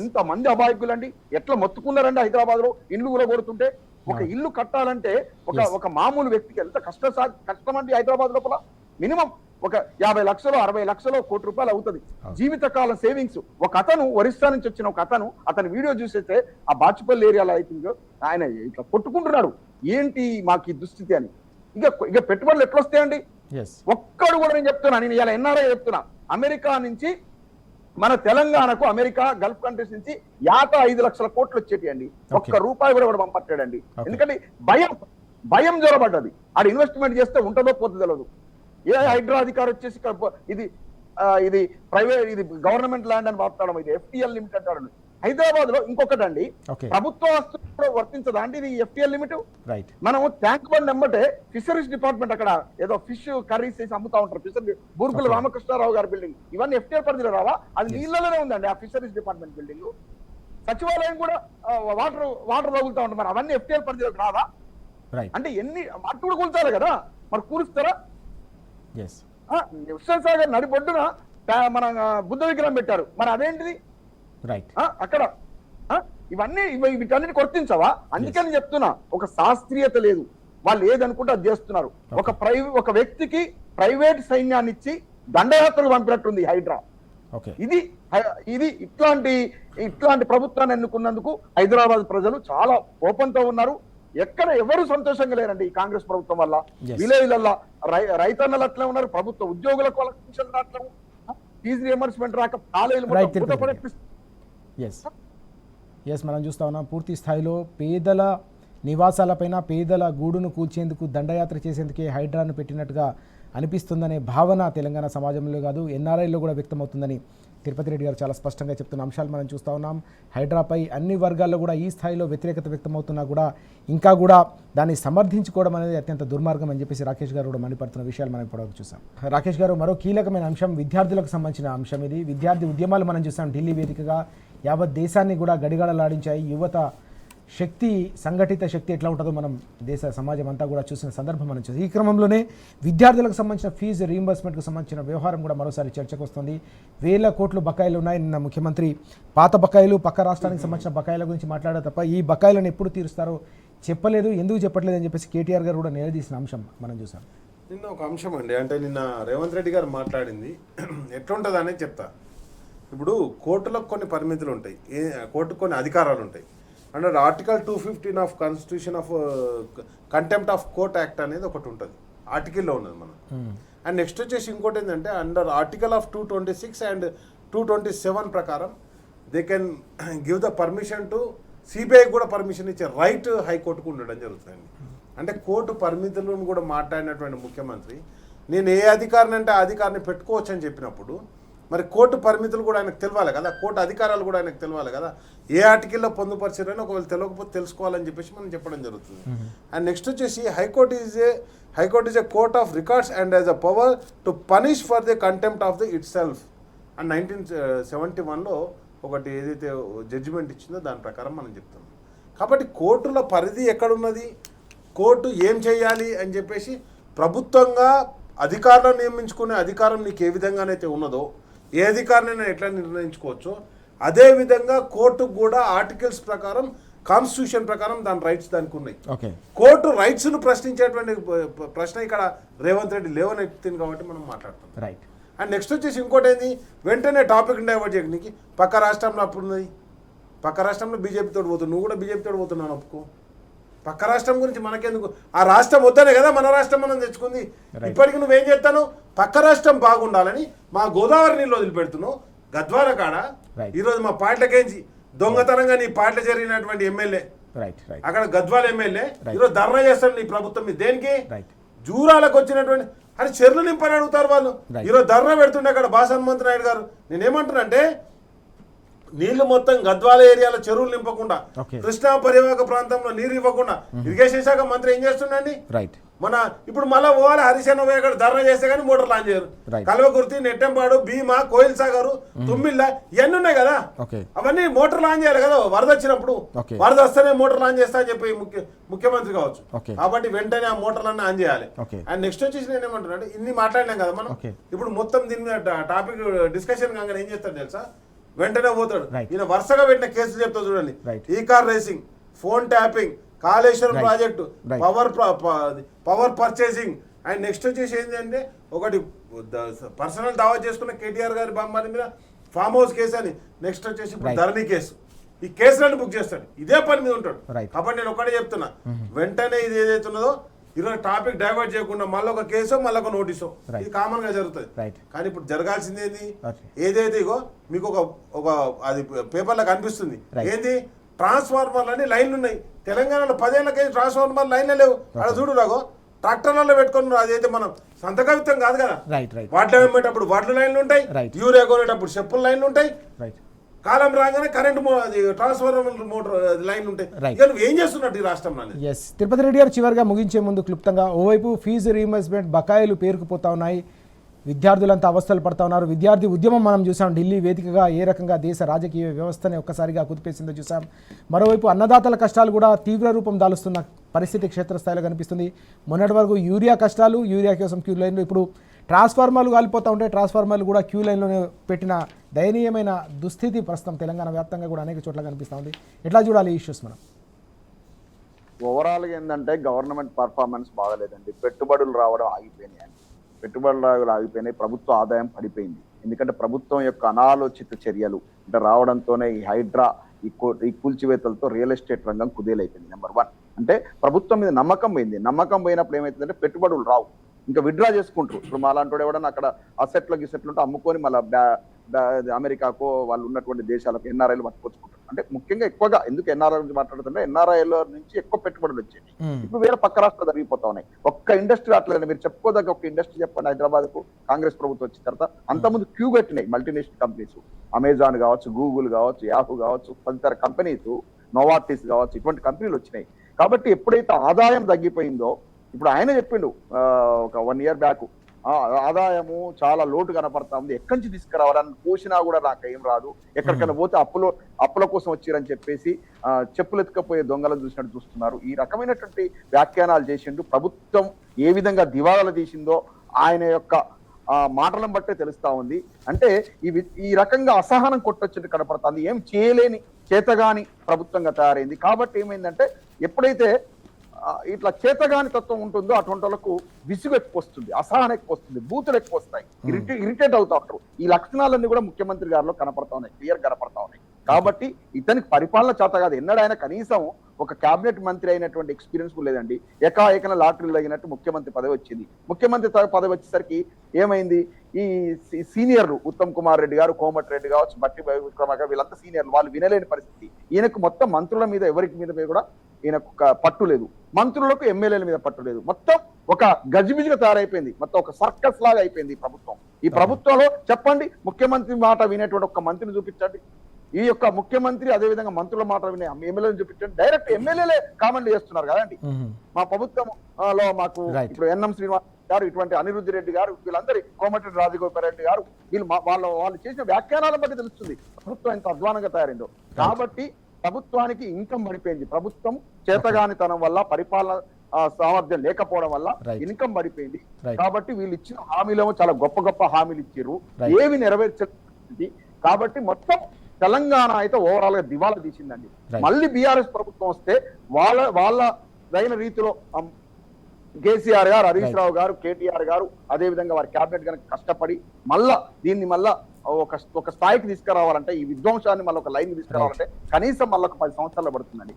ఎంత మంది అబాయకులండి, ఎట్లా మొత్తుకున్నారండి హైదరాబాద్ లో ఇల్లు కూడా కొడుతుంటే. ఒక ఇల్లు కట్టాలంటే ఒక మామూలు వ్యక్తికి ఎంత కష్టం అండి. హైదరాబాద్ లోపల మినిమం ఒక 50 లక్షలు 60 లక్షలు ₹1 కోటి అవుతుంది జీవితకాల సేవింగ్స్. ఒక అతను ఒరిస్సా నుంచి వచ్చిన అతని వీడియో చూసేస్తే ఆ బాచుపల్లి ఏరియాలో అయితే ఆయన ఇట్లా కొట్టుకుంటున్నాడు, ఏంటి మాకు ఈ దుస్థితి అని. ఇక పెట్టుబడులు ఎట్లా వస్తాయండి? ఒక్కడు కూడా నేను చెప్తున్నా, నేను ఇలా ఎన్ఆర్ఐ చెప్తున్నా, అమెరికా నుంచి మన తెలంగాణకు, అమెరికా గల్ఫ్ కంట్రీస్ నుంచి 5 లక్షల కోట్లు వచ్చేటి అండి. ₹1 కూడా పంపట్టాడండి. ఎందుకంటే భయం జ్వరపడ్డది. ఆడ ఇన్వెస్ట్మెంట్ చేస్తే ఉంటుందో పోతుందో తెలియదు. ఏ హైడ్రా అధికారి వచ్చేసి ఇది ప్రైవేట్, ఇది గవర్నమెంట్ ల్యాండ్ అని మాట్లాడడం, ఇది ఎఫ్టిఎల్ లిమిట్ అంటాడు. హైదరాబాద్ లో ఇంకొకటండి, ప్రభుత్వ ఆస్తులు వర్తించదా అండి ఇది ఎఫ్టిఎల్ లిమిట్? మనము ట్యాంక్ బండ్ నెంబటే ఫిషరీస్ డిపార్ట్మెంట్ అక్కడ ఏదో ఫిష్ కర్రీస్ చేసి అమ్ముతా ఉంటారు. ఫిషరీ బూర్గుల రామకృష్ణారావు గారి బిల్డింగ్, ఇవన్నీ ఎఫ్టిఎల్ పరిధిలో రావా? అది నీళ్ళలోనే ఉందండి ఆ ఫిషరీస్ డిపార్ట్మెంట్ బిల్డింగ్. సచివాలయం కూడా వాటర్ తగులుతా ఉంటుంది, మరి అవన్నీ ఎఫ్టిఎల్ పరిధిలోకి రావా? అంటే ఎన్ని అటు కూడా కూల్చాలి కదా, మరి కూలుస్తారా? హుస్సేన్ సాగర్ నడిబొడ్డున మన బుద్ధ విగ్రహం పెట్టారు, మరి అదేంటిది అక్కడ? ఇవన్నీ వీటన్నిటి కొర్తించవా? అందుకని చెప్తున్నా, ఒక శాస్త్రీయత లేదు. వాళ్ళు ఏదనుకుంటే అది చేస్తున్నారు. ఒక వ్యక్తికి ప్రైవేట్ సైన్యాన్ని ఇచ్చి దండయాత్రలు పంపినట్టుంది ఈ హైడ్రా. ఓకే, ఇది ఇట్లాంటి ప్రభుత్వాన్ని ఎన్నుకున్నందుకు హైదరాబాద్ ప్రజలు చాలా కోపంతో ఉన్నారు. ఎక్కడ ఎవరు సంతోషంగా లేరండి ఈ కాంగ్రెస్ ప్రభుత్వం వల్ల. Yes. విలేజ్లల్లో రైతన్నలు అట్లే ఉన్నారు, ప్రభుత్వ ఉద్యోగులకు వాళ్ళ పెన్షన్లు రావట్లే, ఫీజు రియంబర్స్మెంట్ రాక Right, తిరుపతి. కాలేజీలు ఎస్ మనం చూస్తా ఉన్నాం పూర్తి స్థాయిలో పేదల నివాసాలపైన పేదల గూడును కూల్చేందుకు దండయాత్ర చేసేందుకే హైడ్రాను పెట్టినట్టుగా అనిపిస్తుందనే భావన తెలంగాణ సమాజంలో కాదు ఎన్ఆర్ఐలో కూడా వ్యక్తమవుతుందని తిరుపతి రెడ్డి గారు చాలా స్పష్టంగా చెప్తున్న అంశాలు మనం చూస్తూ ఉన్నాం. హైడ్రాపై అన్ని వర్గాల్లో కూడా ఈ స్థాయిలో వ్యతిరేకత వ్యక్తమవుతున్నా కూడా ఇంకా కూడా దాన్ని సమర్థించుకోవడం అనేది అత్యంత దుర్మార్గం అని చెప్పేసి రాకేష్ గారు కూడా మండిపడుతున్న విషయాలు మనం ఇప్పటివరకు చూసాం. రాకేష్ గారు, మరో కీలకమైన అంశం విద్యార్థులకు సంబంధించిన అంశం ఇది. విద్యార్థి ఉద్యమాలు మనం చూసాం ఢిల్లీ వేదికగా యావత్ దేశాన్ని కూడా గడిగడలాడించాయి. యువత శక్తి, సంఘటిత శక్తి ఎట్లా ఉంటుందో మనం దేశ సమాజం అంతా కూడా చూసిన సందర్భం మనం చూసాం. ఈ క్రమంలోనే విద్యార్థులకు సంబంధించిన ఫీజు రీయింబర్స్మెంట్కు సంబంధించిన వ్యవహారం కూడా మరోసారి చర్చకు వస్తుంది. 1000 కోట్లు బకాయిలు ఉన్నాయి. నిన్న ముఖ్యమంత్రి పాత బకాయిలు, పక్క రాష్ట్రానికి సంబంధించిన బకాయిల గురించి మాట్లాడారు తప్ప ఈ బకాయిలను ఎప్పుడు తీరుస్తారో చెప్పలేదు. ఎందుకు చెప్పట్లేదు అని చెప్పేసి కేటీఆర్ గారు కూడా నిలదీసిన అంశం మనం చూసాం. నిన్న ఒక అంశం అండి, అంటే నిన్న రేవంత్ రెడ్డి గారు మాట్లాడింది ఎట్లుంటుంది అనేది చెప్తా. ఇప్పుడు కోర్టులకు కొన్ని పరిమితులు ఉంటాయి, కోర్టుకు కొన్ని అధికారాలు ఉంటాయి. Under article 215 of constitution of contempt of court act అనేది ఒకటి ఉంటుంది, ఆర్టికల్లో ఉన్నది మనం. అండ్ నెక్స్ట్ వచ్చేసి ఇంకోటి ఏంటంటే అండర్ ఆర్టికల్ ఆఫ్ 226 అండ్ 227 ప్రకారం they can give the permission to CBI కూడా పర్మిషన్ ఇచ్చే రైట్ హైకోర్టుకు ఉండడం జరుగుతుంది. అంటే కోర్టు పరిమితులను కూడా మాట్లాడినటువంటి ముఖ్యమంత్రి నేను ఏ అధికారిని అంటే ఆ అధికారిని పెట్టుకోవచ్చు అని చెప్పినప్పుడు మరి కోర్టు పరిమితులు కూడా ఆయనకు తెలియాలి కదా, కోర్టు అధికారాలు కూడా ఆయనకు తెలియాలి కదా. ఏ ఆర్టికల్లో పొందుపరిచారని ఒకవేళ తెలియకపోతే తెలుసుకోవాలని చెప్పేసి మనం చెప్పడం జరుగుతుంది. అండ్ నెక్స్ట్ వచ్చేసి high court is a court of records and has a power to punish for the contempt of the itself. And 1971లో ఒకటి ఏదైతే జడ్జిమెంట్ ఇచ్చిందో దాని ప్రకారం మనం చెప్తున్నాం. కాబట్టి కోర్టుల పరిధి ఎక్కడున్నది, కోర్టు ఏం చేయాలి అని చెప్పేసి ప్రభుత్వంగా అధికారులను నియమించుకునే అధికారం నీకు ఏ విధంగానైతే ఉన్నదో, ఏ అధికారినైనా ఎట్లా నిర్ణయించుకోవచ్చో అదేవిధంగా కోర్టుకు కూడా ఆర్టికల్స్ ప్రకారం, కాన్స్టిట్యూషన్ ప్రకారం దాని రైట్స్ దానికి ఉన్నాయి. కోర్టు రైట్స్ను ప్రశ్నించేటువంటి ప్రశ్న ఇక్కడ రేవంత్ రెడ్డి లేవనెత్తింది కాబట్టి మనం మాట్లాడుతాం. రైట్. అండ్ నెక్స్ట్ వచ్చేసి ఇంకోటి ఏంది, వెంటనే టాపిక్ డైవర్ట్ చేయడానికి పక్క రాష్ట్రంలో అప్పుడు ఉన్నది, పక్క రాష్ట్రంలో బీజేపీతో పోతున్నావు, నువ్వు కూడా బీజేపీతో పోతున్నావు ఒప్పుకో. పక్క రాష్ట్రం గురించి మనకెందుకు, ఆ రాష్ట్రం వద్దనే కదా మన రాష్ట్రం మనం తెచ్చుకుంది. ఇప్పటికి నువ్వేం చేస్తాను, పక్క రాష్ట్రం బాగుండాలని మా గోదావరి నీళ్ళు వదిలిపెడుతున్నావు. గద్వాల కాడ ఈరోజు మా పాటలకేంచి దొంగతనంగా నీ పాటలు జరిగినటువంటి ఎమ్మెల్యే, అక్కడ గద్వాల ఎమ్మెల్యే ఈరోజు ధర్నా చేస్తాడు నీ ప్రభుత్వం మీద. దేనికి? జూరాలకు వచ్చినటువంటి అని చెర్లు నింపని అడుగుతారు వాళ్ళు. ఈరోజు ధర్నా పెడుతుండే అక్కడ భాష హనుమంత్ నాయుడు గారు. నేనేమంటున్నానంటే నీళ్లు మొత్తం గద్వాల ఏరియాలో చెరువులు నింపకుండా, కృష్ణా పరివాహక ప్రాంతంలో నీరు ఇవ్వకుండా ఇరిగేషన్ శాఖ మంత్రి ఏం చేస్తుండండి? మన ఇప్పుడు మళ్ళీ పోవాలి హరిశన్న పోయి ధర్నా చేస్తే కానీ మోటార్ లాంచ్ చేయరు. కల్వకుర్తి, నెట్టెంపాడు, భీమా, కోయిల్ సాగర్, తుమ్మిళ్ళ ఇవన్నీ ఉన్నాయి కదా, అవన్నీ మోటార్ లాంచ్ చేయాలి కదా. వరద వచ్చినప్పుడు వరద వస్తేనే మోటార్ లాంచ్ చేస్తా అని చెప్పి ముఖ్యమంత్రి కావచ్చు. కాబట్టి వెంటనే ఆ మోటార్లన్నీ ఆన్ చేయాలి. అండ్ నెక్స్ట్ వచ్చేసి నేను ఏమంటున్నా అంటే ఇన్ని మాట్లాడినాం కదా మనం, ఇప్పుడు మొత్తం దీని మీద టాపిక్ డిస్కషన్ కాగానే ఏం చేస్తాడు తెలుసా, వెంటనే పోతాడు. ఈయన వరుసగా పెట్టిన కేసులు చెప్తా చూడండి, ఈ car racing, phone tapping, Kaleshwaram project, power purchasing. And next వచ్చేసి ఏంటంటే ఒకటి పర్సనల్ దావా చేసుకున్న కేటీఆర్ గారి బొమ్మల మీద ఫామ్ హౌస్ కేసు అని, నెక్స్ట్ వచ్చేసి ధరణి కేసు. ఈ కేసులను బుక్ చేస్తాడు, ఇదే పని మీద ఉంటాడు. కాబట్టి నేను ఒకటే చెప్తున్నా, వెంటనే ఇది ఏదైతే ఉన్నదో ఈరోజు టాపిక్ డైవర్ట్ చేయకుండా మళ్ళీ ఒక కేసో మళ్ళీ ఒక నోటీసో, ఇది కామన్ గా జరుగుతుంది. కానీ ఇప్పుడు జరగాల్సింది ఏంది, ఏదైతే ఇగో మీకు ఒక అది పేపర్లో కనిపిస్తుంది ఏంది, ట్రాన్స్ఫార్మర్లని లైన్లు ఉన్నాయి. తెలంగాణలో 10 ఏళ్ళకి ట్రాన్స్ఫార్మర్ లైన్లే లేవు. అక్కడ చూడు రాగో ట్రాక్టర్లలో పెట్టుకున్నారు. అదైతే మనం సంత కవిత్వం కాదు కదా. వాటిలో అమ్మేటప్పుడు వాటిలో లైన్లు ఉంటాయి, యూరియా కొనేటప్పుడు చెప్పుల లైన్లు ఉంటాయి, కాలం రాగానే కరెంట్ ట్రాన్స్ఫార్మర్ మోటార్ లైన్ ఉంటాయి. ఏం చేస్తున్నట్టు ఈ రాష్ట్రంలో? తిరుపతి రెడ్డి గారు చివరిగా ముగించే ముందు క్లుప్తంగా, ఓవైపు ఫీజు రీయింబర్స్మెంట్ బకాయిలు పేరుకుపోతా ఉన్నాయి, విద్యార్థులంతా అవస్థలు పడతా ఉన్నారు. విద్యార్థి ఉద్యమం మనం చూసాం ఢిల్లీ వేదికగా ఏ రకంగా దేశ రాజకీయ వ్యవస్థని ఒక్కసారిగా కుదిపేసిందో చూసాం. మరోవైపు అన్నదాతల కష్టాలు కూడా తీవ్ర రూపం దాలుస్తున్న పరిస్థితి క్షేత్రస్థాయిలో కనిపిస్తుంది. మొన్నటి వరకు యూరియా కష్టాలు, యూరియా కోసం క్యూ లైన్లు, ఇప్పుడు ట్రాన్స్ఫార్మర్లు కాలిపోతూ ఉంటే ట్రాన్స్ఫార్మర్లు కూడా క్యూ లైన్లోనే పెట్టిన దయనీయమైన దుస్థితి ప్రస్తుతం తెలంగాణ వ్యాప్తంగా కూడా అనేక చోట్ల కనిపిస్తూ ఉంది. ఎట్లా చూడాలి ఈ ఇష్యూస్ మనం? ఓవరాల్గా ఏంటంటే గవర్నమెంట్ పర్ఫార్మెన్స్ బాగలేదండి, పెట్టుబడులు రావడం ఆగిపోయినాయండి. పెట్టుబడులు ఆగిపోయినాయి, ప్రభుత్వ ఆదాయం పడిపోయింది. ఎందుకంటే ప్రభుత్వం యొక్క అనాలోచిత చర్యలు అంటే రావడంతోనే ఈ హైడ్రా ఈ కూల్చివేతలతో రియల్ ఎస్టేట్ రంగం కుదేలైపోయింది. నెంబర్ 1 అంటే ప్రభుత్వం మీద నమ్మకం పోయింది. నమ్మకం పోయినప్పుడు ఏమైతుందంటే పెట్టుబడులు రావు, ఇంకా విత్డ్రా చేసుకుంటారు. ఇప్పుడు మా అలాంటి ఎవడన్నా అక్కడ అసెట్లు గిసెట్లు ఉంటే అమ్ముకొని మళ్ళీ అమెరికాకో వాళ్ళు ఉన్నటువంటి దేశాలకు ఎన్ఆర్ఐలు పట్టుకొచ్చుకుంటారు. అంటే ముఖ్యంగా ఎక్కువగా ఎందుకు ఎన్ఆర్ఐ నుంచి మాట్లాడుతుంటే ఎన్ఆర్ఐల నుంచి ఎక్కువ పెట్టుబడులు వచ్చాయి. ఇప్పుడు వేరే పక్క రాష్ట్రాలు జరిగిపోతా ఉన్నాయి. ఒక్క ఇండస్ట్రీ అట్లేదు. మీరు చెప్పుకోదగ్గ ఒక ఇండస్ట్రీ చెప్పండి హైదరాబాద్ కు కాంగ్రెస్ ప్రభుత్వం వచ్చిన తర్వాత. అంతకుముందు క్యూ పెట్టినాయి మల్టీనేషనల్ కంపెనీస్, అమెజాన్ కావచ్చు, గూగుల్ కావచ్చు, యాహూ కావచ్చు, తదితర కంపెనీస్, నోవార్టిస్ కావచ్చు, ఇటువంటి కంపెనీలు వచ్చినాయి. కాబట్టి ఎప్పుడైతే ఆదాయం తగ్గిపోయిందో, ఇప్పుడు ఆయన చెప్పిండు ఒక 1 year బ్యాక్ ఆదాయము చాలా లోటు కనపడతా ఉంది, ఎక్కడి నుంచి తీసుకురావాలని పోసినా కూడా నాకు ఏం రాదు, ఎక్కడికైనా పోతే అప్పుల కోసం వచ్చిరని చెప్పేసి చెప్పులు ఎత్తుకపోయే దొంగలను చూసినట్టు చూస్తున్నారు. ఈ రకమైనటువంటి వ్యాఖ్యానాలు చేసిండు. ప్రభుత్వం ఏ విధంగా దివాళాలు తీసిందో ఆయన యొక్క మాటలను బట్టే తెలుస్తా ఉంది. అంటే ఈ రకంగా అసహనం కొట్టొచ్చినట్టు కనపడుతుంది. ఏం చేయలేని చేతగాని ప్రభుత్వంగా తయారైంది. కాబట్టి ఏమైందంటే ఎప్పుడైతే ఇట్లా చేతగాని తత్వం ఉంటుందో అటువంటి వాళ్ళకు విసుగు ఎక్కువ వస్తుంది, అసహనం ఎక్కువ వస్తుంది, బూతులు ఎక్కువ వస్తాయి, ఇరిటేట్ అవుతా ఉంటారు. ఈ లక్షణాలన్నీ కూడా ముఖ్యమంత్రి గారిలో కనపడతా ఉన్నాయి, క్లియర్ కనపడతా ఉన్నాయి. కాబట్టి ఇతనికి పరిపాలన చేత కాదు. ఎన్నడైనా కనీసం ఒక కేబినెట్ మంత్రి అయినటువంటి ఎక్స్పీరియన్స్ లేదండి. ఏకాఏకన లాటరీలు తగినట్టు ముఖ్యమంత్రి పదవి వచ్చింది. ముఖ్యమంత్రి పదవి వచ్చేసరికి ఏమైంది, ఈ సీనియర్లు ఉత్తమ్ కుమార్ రెడ్డి గారు, కోమటిరెడ్డి కావచ్చు, బట్టి విక్రమార్క వీళ్ళంతా సీనియర్లు, వాళ్ళు వినలేని పరిస్థితి. ఈయనకు మొత్తం మంత్రుల మీద ఎవరికి మీద కూడా ఈయనకు పట్టు లేదు, మంత్రులకు ఎమ్మెల్యేల మీద పట్టు లేదు. మొత్తం ఒక గజిబిజిగా తయారైపోయింది, మొత్తం ఒక సర్కస్ లాగా అయిపోయింది ఈ ప్రభుత్వం. ఈ ప్రభుత్వంలో చెప్పండి, ముఖ్యమంత్రి మాట వినేటువంటి ఒక మంత్రిని చూపించండి, ఈ యొక్క ముఖ్యమంత్రి అదేవిధంగా మంత్రుల మాట వినే ఎమ్మెల్యేలను చూపించండి. డైరెక్ట్ ఎమ్మెల్యేలే కామెంట్ చేస్తున్నారు కదండి. మా ప్రభుత్వంలో మాకు ఇప్పుడు ఎన్ఎం శ్రీనివాస్ గారు, ఇటువంటి అనిరుద్ధి రెడ్డి గారు, వీళ్ళందరి కోమటిరెడ్డి రాజగోపాల్ రెడ్డి గారు, వీళ్ళు వాళ్ళు చేసిన వ్యాఖ్యానాలను బట్టి తెలుస్తుంది ప్రభుత్వం ఎంత అధ్వానంగా తయారైందో. కాబట్టి ప్రభుత్వానికి ఇన్కమ్ పడిపోయింది. ప్రభుత్వం చేతగానితనం వల్ల, పరిపాలన సామర్థ్యం లేకపోవడం వల్ల ఇన్కమ్ పడిపోయింది. కాబట్టి వీళ్ళు ఇచ్చిన హామీలేమో చాలా గొప్ప గొప్ప హామీలు ఇచ్చారు, ఏవి నెరవేర్చింది. కాబట్టి మొత్తం తెలంగాణ అయితే ఓవరాల్ గా దివాలా తీసిందండి. మళ్ళీ బీఆర్ఎస్ ప్రభుత్వం వస్తే వాళ్ళ అయిన రీతిలో కేసీఆర్ గారు, హరీష్ రావు గారు, కేటీఆర్ గారు, అదే విధంగా వారి క్యాబినెట్ కనుక కష్టపడి దీన్ని మళ్ళా ఒక స్థాయికి తీసుకురావాలంటే, ఈ విధ్వంసాన్ని మళ్ళీ ఒక లైన్ తీసుకురావాలంటే కనీసం మళ్ళీ ఒక 10 సంవత్సరాలు పడుతుందండి.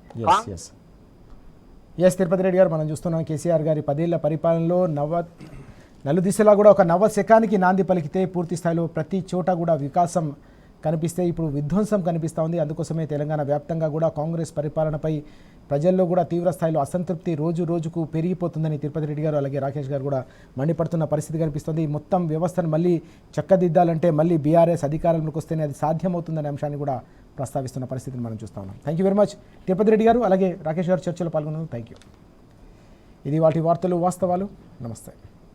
తిరుపతి రెడ్డి గారు, మనం చూస్తున్నాం కేసీఆర్ గారి 10 ఏళ్ల పరిపాలనలో నలుదిశలా కూడా ఒక నవశకానికి నాంది పలికితే పూర్తి స్థాయిలో ప్రతి చోట కూడా వికాసం కనిపిస్తే ఇప్పుడు విధ్వంసం కనిపిస్తూ ఉంది. అందుకోసమే తెలంగాణ వ్యాప్తంగా కూడా కాంగ్రెస్ పరిపాలనపై ప్రజల్లో కూడా తీవ్ర స్థాయిలో అసంతృప్తి రోజు రోజుకు పెరిగిపోతుందని తిరుపతి రెడ్డి గారు అలాగే రాకేష్ గారు కూడా మండిపడుతున్న పరిస్థితి కనిపిస్తుంది. మొత్తం వ్యవస్థను మళ్ళీ చక్కదిద్దాలంటే మళ్ళీ బీఆర్ఎస్ అధికారంలోకి వస్తేనే అది సాధ్యమవుతుందనే అంశాన్ని కూడా ప్రస్తావిస్తున్న పరిస్థితిని మనం చూస్తూ ఉన్నాం. Thank you very much Tirupati Reddy గారు అలాగే రాకేష్ గారు చర్చలో పాల్గొన్నారు. Thank you. ఇది వాటి వార్తలు వాస్తవాలు. నమస్తే.